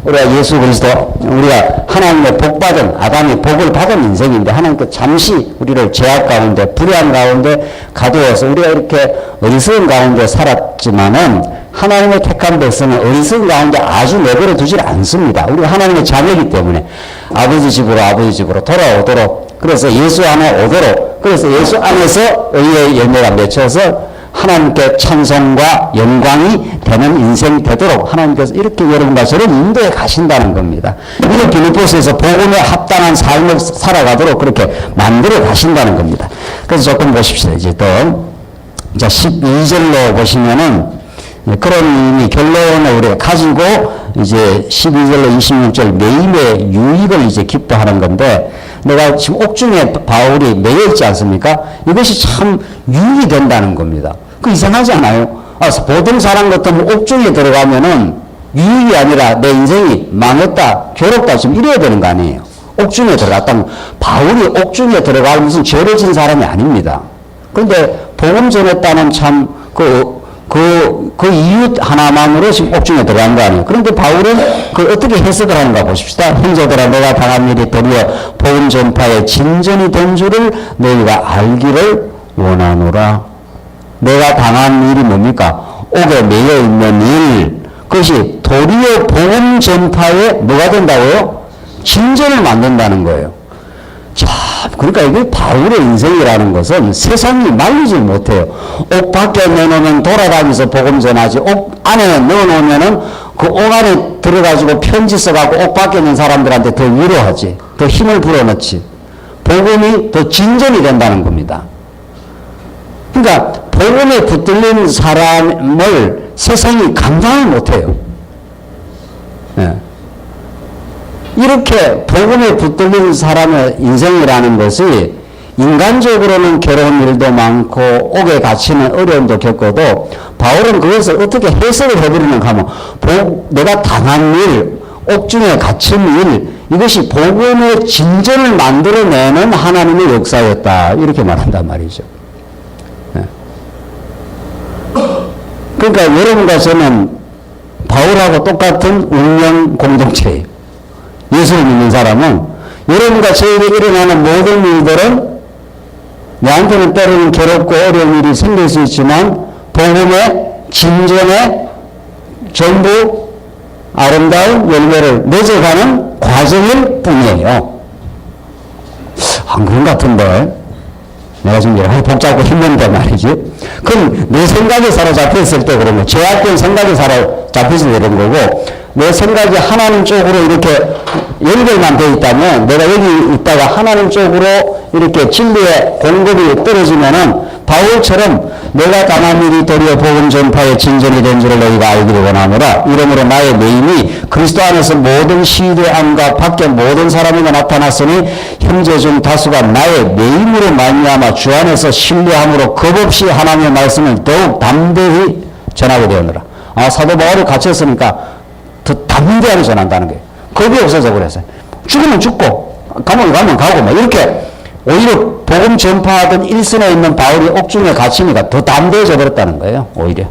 [SPEAKER 1] 우리가 예수 그리스도 우리가 하나님의 복받은 아담이 복을 받은 인생인데 하나님께서 잠시 우리를 죄악 가운데 불의한 가운데 가두어서 우리가 이렇게 어리석은 가운데 살았지만은 하나님의 택한 백성은 어리석은 가운데 아주 내버려 두질 않습니다. 우리가 하나님의 자녀이기 때문에 아버지 집으로 돌아오도록 그래서 예수 안에 오도록 그래서 예수 안에서 의의 열매가 맺혀서 하나님께 찬송과 영광이 되는 인생이 되도록 하나님께서 이렇게 여러분과 저를 인도해 가신다는 겁니다. 이게 빌립보서에서 복음에 합당한 삶을 살아가도록 그렇게 만들어 가신다는 겁니다. 그래서 조금 보십시오. 이제 또 12절로 보시면은 그런 의미 결론을 우리가 가지고 이제 12절로 26절 매일의 유익을 이제 기뻐하는 건데 내가 지금 옥중에 바울이 매여 있지 않습니까? 이것이 참 유익이 된다는 겁니다. 그 이상하지 않아요? 보통 사람 같으면 옥중에 들어가면은 유익이 아니라 내 인생이 망했다, 괴롭다 지금 이래야 되는 거 아니에요? 옥중에 들어갔다면 바울이 옥중에 들어갈 무슨 죄를 진 사람이 아닙니다. 그런데 복음 전했다는 참 그 이유 하나만으로 지금 옥중에 들어간 거 아니에요. 그런데 바울은 그 어떻게 해석을 하는가 보십시다. 형제들아 내가 당한 일이 도리어 복음 전파의 진전이 된 줄을 너희가 알기를 원하노라. 내가 당한 일이 뭡니까? 옥에 매여 있는 일. 그것이 도리어 복음 전파에 뭐가 된다고요? 진전을 만든다는 거예요. 자, 그러니까 이게 바울의 인생이라는 것은 세상이 말리지 못해요. 옥 밖에 내놓으면 돌아다니면서 복음 전하지, 옥 안에 넣어놓으면은 그 옥 안에 들어가지고 편지 써갖고 옥 밖에 있는 사람들한테 더 위로하지, 더 힘을 불어넣지. 복음이 더 진전이 된다는 겁니다. 그러니까 복음에 붙들린 사람을 세상이 감당을 못해요. 네. 이렇게 복음에 붙들린 사람의 인생이라는 것이 인간적으로는 괴로운 일도 많고 옥에 갇히는 어려움도 겪어도 바울은 그것을 어떻게 해석을 해버리는가 하면 내가 당한 일, 옥중에 갇힌 일 이것이 복음의 진전을 만들어내는 하나님의 역사였다 이렇게 말한단 말이죠. 네. 그러니까 여러분과 저는 바울하고 똑같은 운명 공동체예요. 예수를 믿는 사람은 여러분과 저에게 일어나는 모든 일들은 내한테는 때로는 괴롭고 어려운 일이 생길 수 있지만 복음의 진전에 전부 아름다운 열매를 맺어가는 과정일 뿐이에요. 안 그런 것 같은데 내가 지금 여러 가지 복잡하고 힘든데 말이지. 그럼 내 생각에 사로잡혔을 때 그런 거 죄악된 생각에 사로잡혔을 때 그런 거고 내 생각이 하나님 쪽으로 이렇게 연결만 되어 있다면 내가 여기 있다가 하나님 쪽으로 이렇게 진리의 공급이 떨어지면은 바울처럼 내가 당한 일이 도리어 복음 전파의 진전이 된 줄을 너희가 알기를 원하노라. 이러므로 나의 매임이 그리스도 안에서 모든 시대 안과 밖에 모든 사람에게 나타났으니 형제 중 다수가 나의 매임으로 말미암아 주 안에서 신뢰함으로 겁없이 하나님의 말씀을 더욱 담대히 전하게 되었노라. 사도 바울이 갇혔으니까 더 담대하게 전한다는 거예요. 겁이 없어서 그랬어요. 죽으면 죽고 가면 가고, 뭐, 이렇게, 오히려 복음 전파하던 일선에 있는 바울이 옥중에 갇히니까 더 담대해져 버렸다는 거예요, 오히려.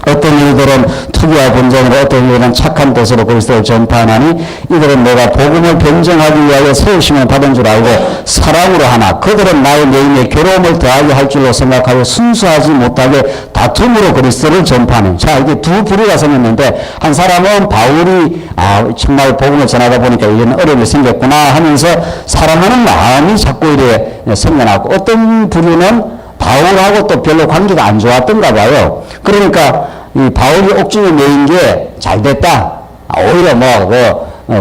[SPEAKER 1] 어떤 이들은 투기와 분쟁으로, 어떤 이들은 착한 뜻으로 그리스도를 전파하나니 이들은 내가 복음을 변증하기 위하여 세우심을 받은 줄 알고 사랑으로 하나 그들은 나의 내임에 괴로움을 더하게 할 줄로 생각하고 순수하지 못하게 다툼으로 그리스도를 전파하는. 자, 이게 두 부류가 생겼는데 한 사람은 바울이 정말 복음을 전하다 보니까 이런 어려움이 생겼구나 하면서 사랑하는 마음이 자꾸 이래 생겨나고, 어떤 부류는 바울하고 또 별로 관계가 안 좋았던가 봐요. 그러니까 이 바울이 옥중에 매인 게 잘 됐다. 오히려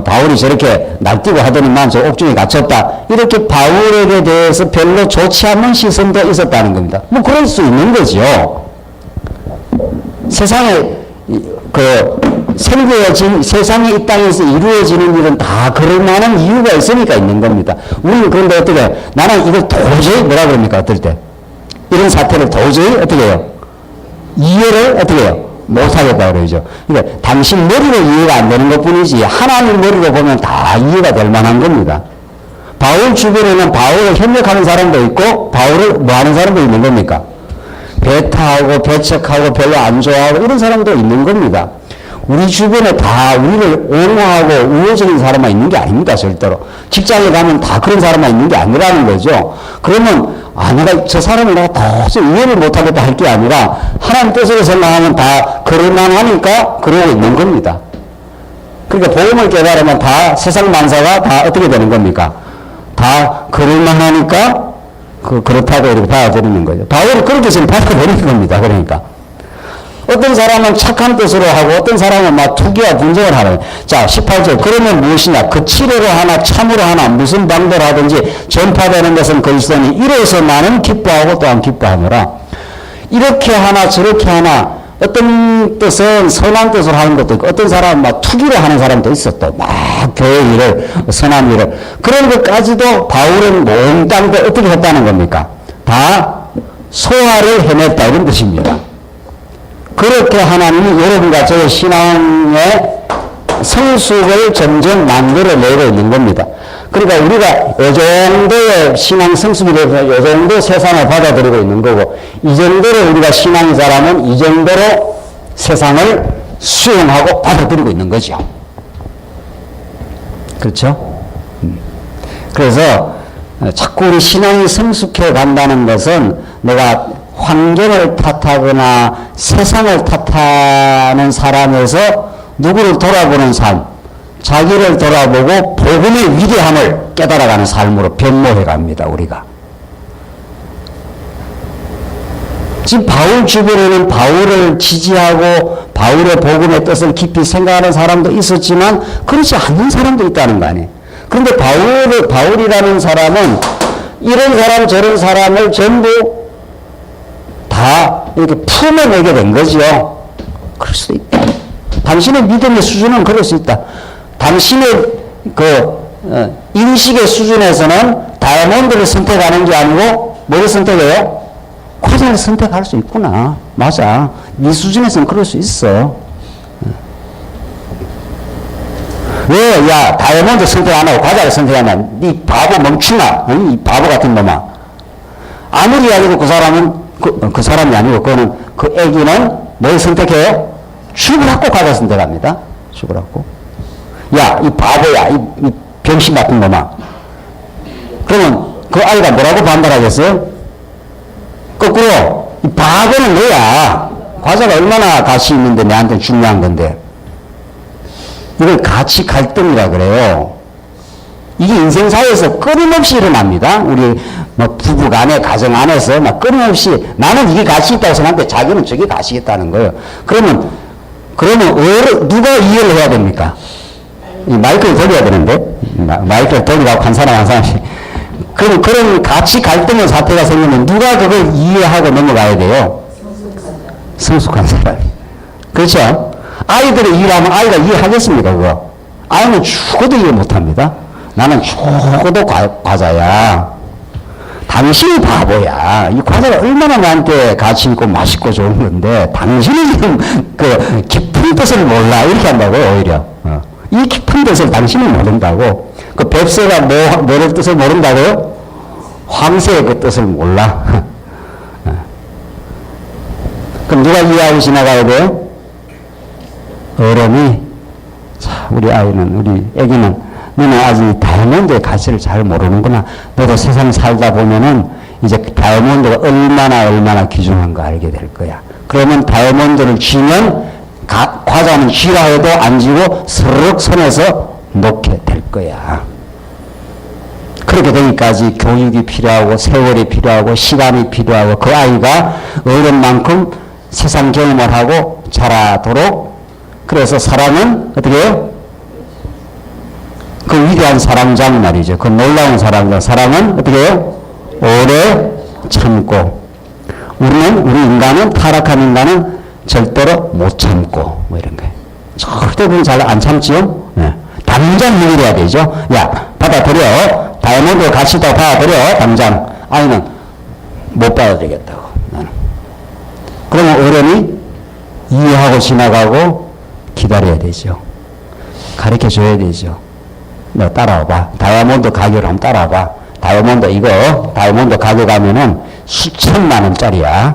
[SPEAKER 1] 바울이 저렇게 날뛰고 하더니만 저 옥중에 갇혔다. 이렇게 바울에게 대해서 별로 좋지 않은 시선도 있었다는 겁니다. 뭐 그럴 수 있는 거죠. 세상에 세상에 이 땅에서 이루어지는 일은 다 그럴 만한 이유가 있으니까 있는 겁니다. 우리는 그런데 어떻게, 나는 이걸 도저히 뭐라 그럽니까? 어떨 때? 이런 사태를 도저히 어떻게 해요? 이해를 어떻게 해요? 못하겠다 그러죠. 그러니까 당신 머리로 이해가 안 되는 것 뿐이지 하나님 머리로 보면 다 이해가 될 만한 겁니다. 바울 주변에는 바울을 협력하는 사람도 있고 바울을 뭐 하는 사람도 있는 겁니까? 배타하고 배척하고 별로 안 좋아하고 이런 사람도 있는 겁니다. 우리 주변에 다 우리를 옹호하고 우호적인 사람만 있는 게 아닙니다. 절대로. 직장에 가면 다 그런 사람만 있는 게 아니라는 거죠. 그러면 내가 저 사람을 내가 도저히 이해를 못하겠다 할 게 아니라 하나님 뜻으로 생각하면 다 그럴만하니까 그러고 있는 겁니다. 그러니까 복음을 깨달으면 다 세상 만사가 다 어떻게 되는 겁니까? 다 그럴만하니까 그렇다고 이렇게 받아들이는 거죠. 바울은 그렇게 지금 받아들이는 겁니다. 그러니까. 어떤 사람은 착한 뜻으로 하고 어떤 사람은 막 투기와 분쟁을 하는. 자, 18절. 그러면 무엇이냐? 그 치료로 하나 참으로 하나 무슨 방도로 하든지 전파되는 것은 그리스도니 이로서 나는 기뻐하고 또한 기뻐하노라. 이렇게 하나 저렇게 하나, 어떤 뜻은 선한 뜻으로 하는 것도 있고 어떤 사람은 막 투기로 하는 사람도 있었다. 막 교회 일을, 선한 일을. 그런 것까지도 바울은 몽땅 어떻게 했다는 겁니까? 다 소화를 해냈다 이런 뜻입니다. 그렇게 하나님이 여러분과 저의 신앙의 성숙을 점점 만들어내고 있는 겁니다. 그러니까 우리가 이 정도의 신앙 성숙이 돼서 이 정도 세상을 받아들이고 있는 거고, 이 정도로 우리가 신앙이 자라면 이 정도로 세상을 수용하고 받아들이고 있는 거죠. 그렇죠? 그래서 자꾸 우리 신앙이 성숙해 간다는 것은 내가 환경을 탓하거나 세상을 탓하는 사람에서 누구를 돌아보는 삶, 자기를 돌아보고 복음의 위대함을 깨달아가는 삶으로 변모해 갑니다. 우리가. 지금 바울 주변에는 바울을 지지하고 바울의 복음의 뜻을 깊이 생각하는 사람도 있었지만 그렇지 않는 사람도 있다는 거 아니에요. 그런데 바울이라는 사람은 이런 사람 저런 사람을 전부 다 이렇게 품어내게 된 거죠. 그럴 수도 있다. 당신의 믿음의 수준은 그럴 수 있다. 당신의 인식의 수준에서는 다이아몬드를 선택하는 게 아니고 뭐를 선택해요? 과자를 선택할 수 있구나. 맞아. 네 수준에서는 그럴 수 있어. 왜, 다이아몬드 선택 안 하고 과자를 선택하냐? 네 바보 멍충아. 이 바보 같은 놈아. 아무리 이야기해도 그 사람은 그 사람이 아니고 그 애기는 뭘 선택해요? 죽으라고 과자 선택합니다. 죽으라고. 이 바보야. 이 병신 같은 놈아. 그러면 그 아이가 뭐라고 반발하겠어요? 거꾸로 이 바보는 너야. 과자가 얼마나 가치 있는데 내한테 중요한 건데. 이걸 가치 갈등이라 그래요. 이게 인생사에서 끊임없이 일어납니다. 우리 부부 간에, 가정 안에서 끊임없이 나는 이게 가치 있다고 생각하는데 자기는 저게 가치 있다는 거예요. 그러면 누가 이해를 해야 됩니까? 이 마이크를 돌려야 되는데, 마이크를 돌리라고 한 사람씩. 그런 가치 갈등의 사태가 생기면 누가 그걸 이해하고 넘어가야 돼요? 성숙한 사람이. 그렇죠? 아이들이 일하면 아이가 이해하겠습니까, 그거? 아이는 죽어도 이해 못 합니다. 나는 죽어도 과자야. 당신이 바보야. 이 과자가 얼마나 나한테 가치 있고 맛있고 좋은 건데, 당신이 지금 깊은 뜻을 몰라. 이렇게 한다고요, 오히려. 이 깊은 뜻을 당신은 모른다고. 그 뱁새가 뭐를 뜻을 모른다고요? 황새의 그 뜻을 몰라. 그럼 누가 이해하고 지나가야 돼요? 어른이. 자, 우리 아이는, 우리 애기는 너는 아직 다이아몬드의 가치를 잘 모르는구나. 너도 세상 살다 보면은 이제 다이아몬드가 얼마나 귀중한 거 알게 될 거야. 그러면 다이아몬드를 쥐면 과자는 쥐라 해도 안 쥐고 스르륵 손에서 놓게 될 거야. 그렇게 되기까지 교육이 필요하고 세월이 필요하고 시간이 필요하고 그 아이가 어른만큼 세상 경험을 하고 자라도록. 그래서 사랑은 어떻게 해요? 그 위대한 사랑장 말이죠. 그 놀라운 사랑장. 사랑은 어떻게 해요? 오래 참고. 우리 인간은, 타락한 인간은 절대로 못 참고, 뭐 이런 거예요. 절대 그건 잘 안 참지요? 네. 당장 해결해야 되죠. 야, 받아들여. 다이아몬드 같이 다 받아들여. 당장. 아이는 못 받아들이겠다고. 나는. 그러면 어른이 이해하고 지나가고 기다려야 되죠. 가르쳐 줘야 되죠. 너 따라와봐. 다이아몬드 가격을 한번 따라와봐. 다이아몬드 가격하면은 수천만 원짜리야.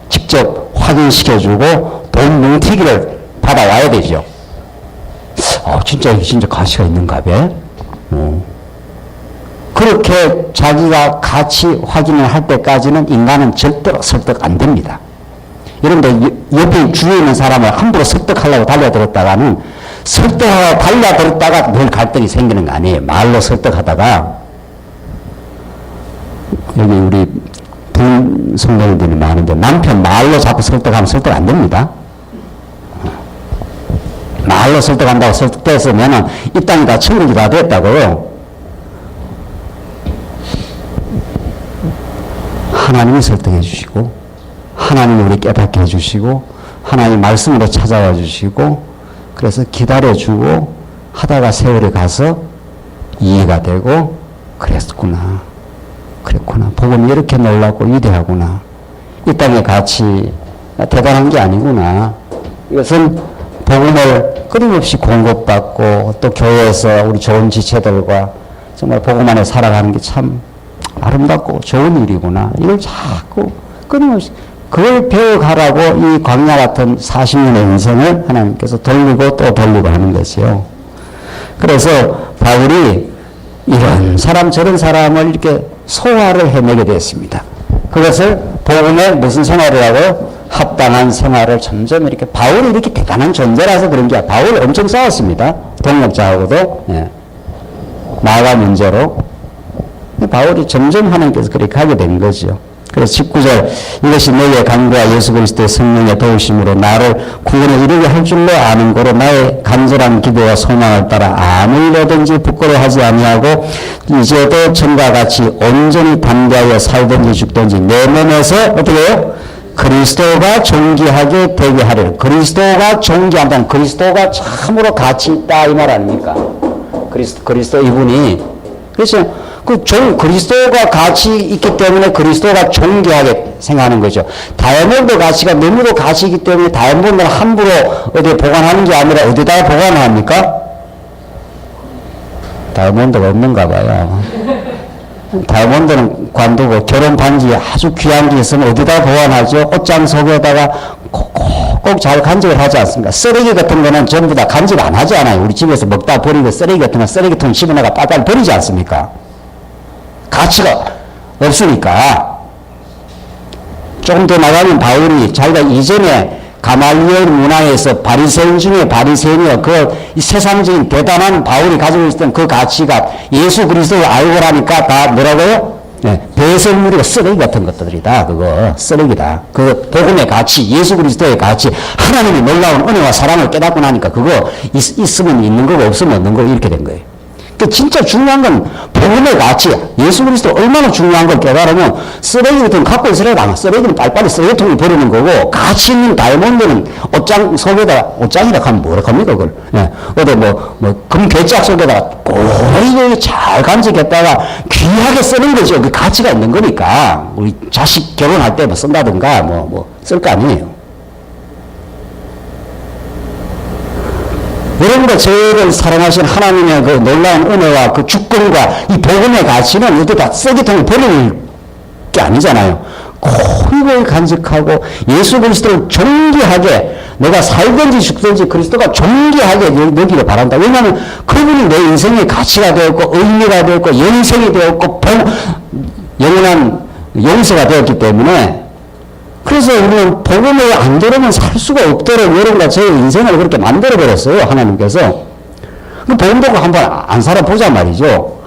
[SPEAKER 1] 직접 확인시켜주고 돈 뭉티기를 받아와야 되죠. 진짜 이게 진짜 가치가 있는가 봐. 그렇게 자기가 가치 확인을 할 때까지는 인간은 절대로 설득 안 됩니다. 여러분들 옆에 주위에 있는 사람을 함부로 설득하려고 달려들었다가는 설득하고 달려들었다가 늘 갈등이 생기는 거 아니에요. 말로 설득하다가. 여기 우리 부인 성도님들이 많은데 남편 말로 자꾸 설득하면 설득 안 됩니다. 말로 설득한다고 설득됐으면 이 땅이 다 천국이 다 됐다고요. 하나님이 설득해 주시고 하나님이 우리 깨닫게 해 주시고 하나님 말씀으로 찾아와 주시고 그래서 기다려 주고 하다가 세월이 가서 이해가 되고 그랬구나. 복음이 이렇게 놀랍고 위대하구나. 이 땅의 가치 대단한 게 아니구나. 이것은 복음을 끊임없이 공급받고 또 교회에서 우리 좋은 지체들과 정말 복음 안에 살아가는 게 참 아름답고 좋은 일이구나. 이걸 자꾸 끊임없이 그걸 배워가라고 이 광야 같은 40년의 인생을 하나님께서 돌리고 또 돌리고 하는 것이요. 그래서 바울이 이런 사람 저런 사람을 이렇게 소화를 해내게 됐습니다. 그것을 복음의 무슨 생활이라고요? 합당한 생활을 점점 이렇게 바울이 이렇게 대단한 존재라서 그런 게 바울이 엄청 싸웠습니다. 동력자하고도 나아가 문제로 바울이 점점 하나님께서 그렇게 하게 된 거죠. 그래서 19절 이것이 너희의 강구와 예수 그리스도의 성령의 도우심으로 나를 구원에 이르게 할 줄로 아는 거로 나의 간절한 기도와 소망을 따라 아무 일이든지 부끄러워하지 아니하고 이제도 전과 같이 온전히 담대하여 살든지 죽든지 내 몸에서 어떻게 해요? 그리스도가 존귀하게 되게 하리라. 그리스도가 존귀한다는 그리스도가 참으로 가치 있다 이 말 아닙니까? 그리스도 이분이 그래서 그리스도가 가치 있기 때문에 그리스도가 존귀하게 생각하는 거죠. 다이아몬드 가치가 너무도 가치 있기 때문에 다이아몬드를 함부로 어디에 보관하는 게 아니라 어디다가 보관합니까? 다이아몬드가 없는가 봐요. 다이아몬드는 관두고 결혼 반지 아주 귀한 게 있으면 어디다가 보관하죠? 옷장 속에다가 꼭 잘 간직을 하지 않습니까? 쓰레기 같은 거는 전부 다 간직 안 하지 않아요. 우리 집에서 먹다 버리고 쓰레기 같은 거 쓰레기통 집어나가 빨빨 버리지 않습니까? 가치가 없으니까. 조금 더 나가면 바울이 자기가 이전에 가말리엘 문화에서 바리새인 중에 바리새인이요. 이 세상적인 대단한 바울이 가지고 있었던 그 가치가 예수 그리스도를 알고 나니까 다 뭐라고요? 배설물이고 쓰레기 같은 것들이다. 그거 쓰레기다. 그 복음의 가치, 예수 그리스도의 가치, 하나님의 놀라운 은혜와 사랑을 깨닫고 나니까 그거 있으면 있는 거고 없으면 없는 거고 이렇게 된 거예요. 진짜 중요한 건 복음의 가치, 예수 그리스도 얼마나 중요한 걸 깨달으면 쓰레기 같은 거 갖고 있으라도 안 쓰레기는 빨리빨리 쓰레기통에 버리는 거고 가치 있는 다이아몬드는 옷장 속에다가 옷장이라 하면 뭐라 합니까 그걸? 어디 금괴짝 속에다가 고이 잘 간직했다가 귀하게 쓰는 거죠. 그 가치가 있는 거니까 우리 자식 결혼할 때 쓴다든가 쓸 거 아니에요. 여러분 여러분과 저를 사랑하신 하나님의 그 놀라운 은혜와 그 주권과 이 복음의 가치는 어디다 쓰레기통에 버릴 게 아니잖아요. 고이고이 간직하고 예수 그리스도를 존귀하게, 내가 살든지 죽든지 그리스도가 존귀하게 여기를 바란다. 왜냐하면 그분이 내 인생의 가치가 되었고 의미가 되었고 영생이 되었고 영원한 용서가 되었기 때문에, 그래서 우리는 복음을 안 들으면 살 수가 없도록 여러분과 저의 인생을 그렇게 만들어버렸어요, 하나님께서. 그 복음 듣고 한번 안 살아보자 말이죠.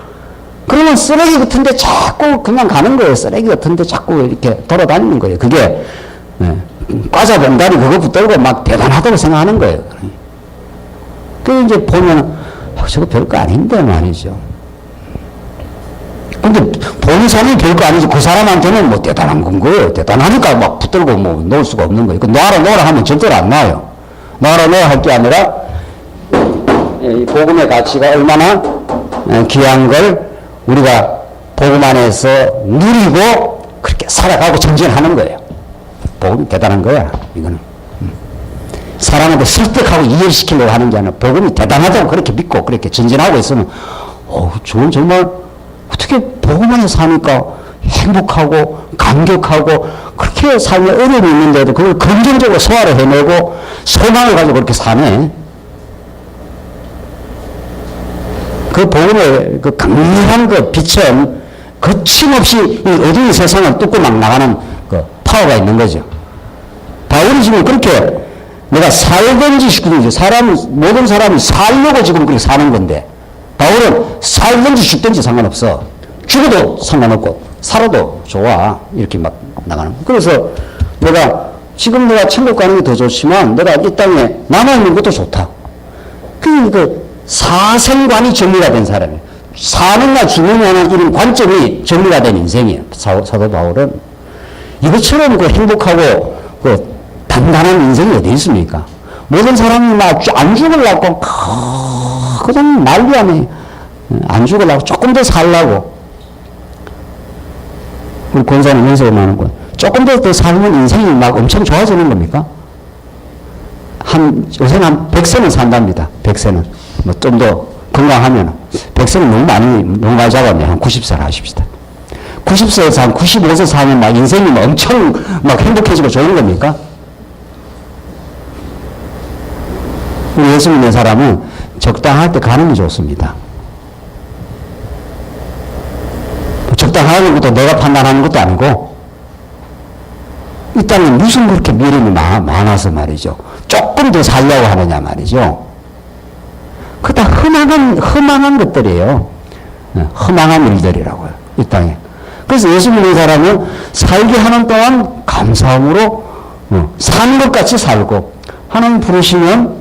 [SPEAKER 1] 그러면 쓰레기 같은데 자꾸 그냥 가는 거예요. 쓰레기 같은데 자꾸 이렇게 돌아다니는 거예요. 그게 과자 봉다리 그거 붙들고 막 대단하다고 생각하는 거예요. 그 이제 보면 저거 별거 아닌데 말이죠. 근데 본인 삶이 별거 아니지 그 사람한테는 뭐 대단한 건 거예요. 대단하니까 막 붙들고 뭐 놓을 수가 없는 거예요. 그 놓아라 하면 절대로 안 놔요. 놓아라 할 게 아니라 이 복음의 가치가 얼마나 귀한 걸 우리가 복음 안에서 누리고 그렇게 살아가고 전진하는 거예요. 복음이 대단한 거야, 이거는. 사람한테 설득하고 이해시키려고 하는 게 아니라 복음이 대단하다고 그렇게 믿고 그렇게 전진하고 있으면, 저는 정말 어떻게 복음 안에 사니까 행복하고 감격하고 그렇게 삶에 어려움이 있는데도 그걸 긍정적으로 소화를 해내고 소망을 가지고 그렇게 사네. 그 복음의 그 강렬한 그 빛은 거침없이 이 어두운 세상을 뚫고 막 나가는 그 파워가 있는 거죠. 바울이 지금 그렇게 내가 살든지 죽든지, 모든 사람이 살려고 지금 그렇게 사는 건데, 바울은 살든지 죽든지 상관없어. 죽어도 상관없고 살아도 좋아. 이렇게 막 나가는 거야. 그래서 지금 내가 천국 가는 게 더 좋지만 내가 이 땅에 남아있는 것도 좋다. 그 사생관이 정리가 된 사람이에요. 사는가 죽느냐 하는 이런 관점이 정리가 된 인생이에요. 사도 바울은. 이것처럼 그 행복하고 그 단단한 인생이 어디 있습니까? 모든 사람이 막 안 죽으려고 그냥 난리하네. 안 죽으려고 조금 더 살려고. 우리 권사님 연습을 하는 거. 조금 더 살면 인생이 막 엄청 좋아지는 겁니까? 요새는 한 100세는 산답니다. 100세는. 뭐 좀 더 건강하면. 100세는 너무 많이 잡았네. 한 90세를 하십시다. 90세에서 한 95세 사면 막 인생이 막 엄청 막 행복해지고 좋은 겁니까? 우리 예수 믿는 사람은 적당할 때 가는 게 좋습니다. 적당하는 것도 내가 판단하는 것도 아니고, 이 땅에 무슨 그렇게 미련이 많아서 말이죠. 조금 더 살려고 하느냐 말이죠. 그거 다 허망한 것들이에요. 허망한 일들이라고요, 이 땅에. 그래서 예수 믿는 사람은 살게 하는 동안 감사함으로 사는 것 같이 살고, 하나님 부르시면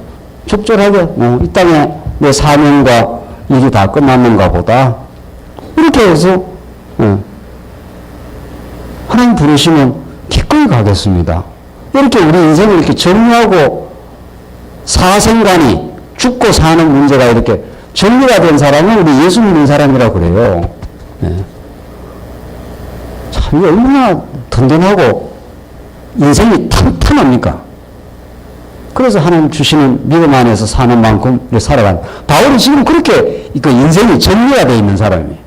[SPEAKER 1] 적절하게 이 땅에 내 사명과 일이 다 끝났는가 보다, 이렇게 해서 하나님 부르시면 기꺼이 가겠습니다. 이렇게 우리 인생을 이렇게 정리하고 사생관이 죽고 사는 문제가 이렇게 정리가 된 사람은 우리 예수 믿는 사람이라고 그래요. 참, 이게 얼마나 든든하고 인생이 탄탄합니까? 그래서 하나님 주시는 믿음 안에서 사는 만큼 살아가는. 바울이 지금 그렇게 그 인생이 정리가 되어 있는 사람이에요.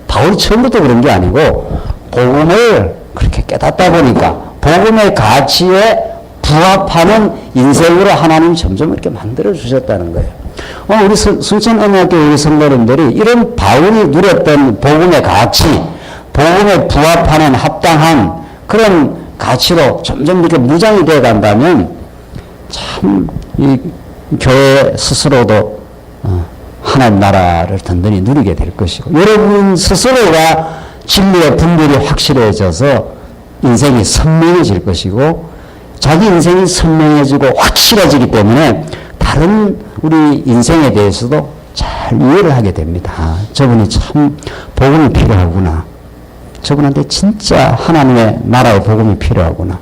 [SPEAKER 1] 바울이 처음부터 그런 게 아니고 복음을 그렇게 깨닫다 보니까 복음의 가치에 부합하는 인생으로 하나님이 점점 이렇게 만들어 주셨다는 거예요. 우리 순천언약교 우리 성도님들이 이런 바울이 누렸던 복음의 가치, 복음에 부합하는 합당한 그런 가치로 점점 이렇게 무장이 되어 간다면 참 이 교회 스스로도 하나님 나라를 든든히 누리게 될 것이고, 여러분 스스로가 진리의 분별이 확실해져서 인생이 선명해질 것이고, 자기 인생이 선명해지고 확실해지기 때문에 다른 우리 인생에 대해서도 잘 이해를 하게 됩니다. 저분이 참 복음이 필요하구나. 저분한테 진짜 하나님의 나라의 복음이 필요하구나.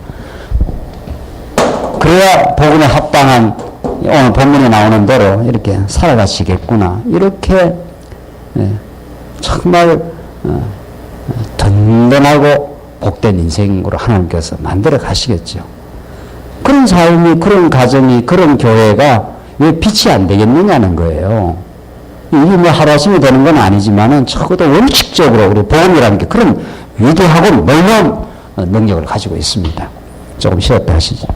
[SPEAKER 1] 그래야 복음에 합당한 오늘 본문에 나오는 대로 이렇게 살아가시겠구나. 이렇게 정말 든든하고 복된 인생으로 하나님께서 만들어 가시겠죠. 그런 삶이, 그런 가정이, 그런 교회가 왜 빛이 안 되겠느냐는 거예요. 이게 뭐 하루아침에 되는 건 아니지만은 적어도 원칙적으로 우리 보험이라는 게 그런 위대하고 놀라운 능력을 가지고 있습니다. 조금 쉬었다 하시죠.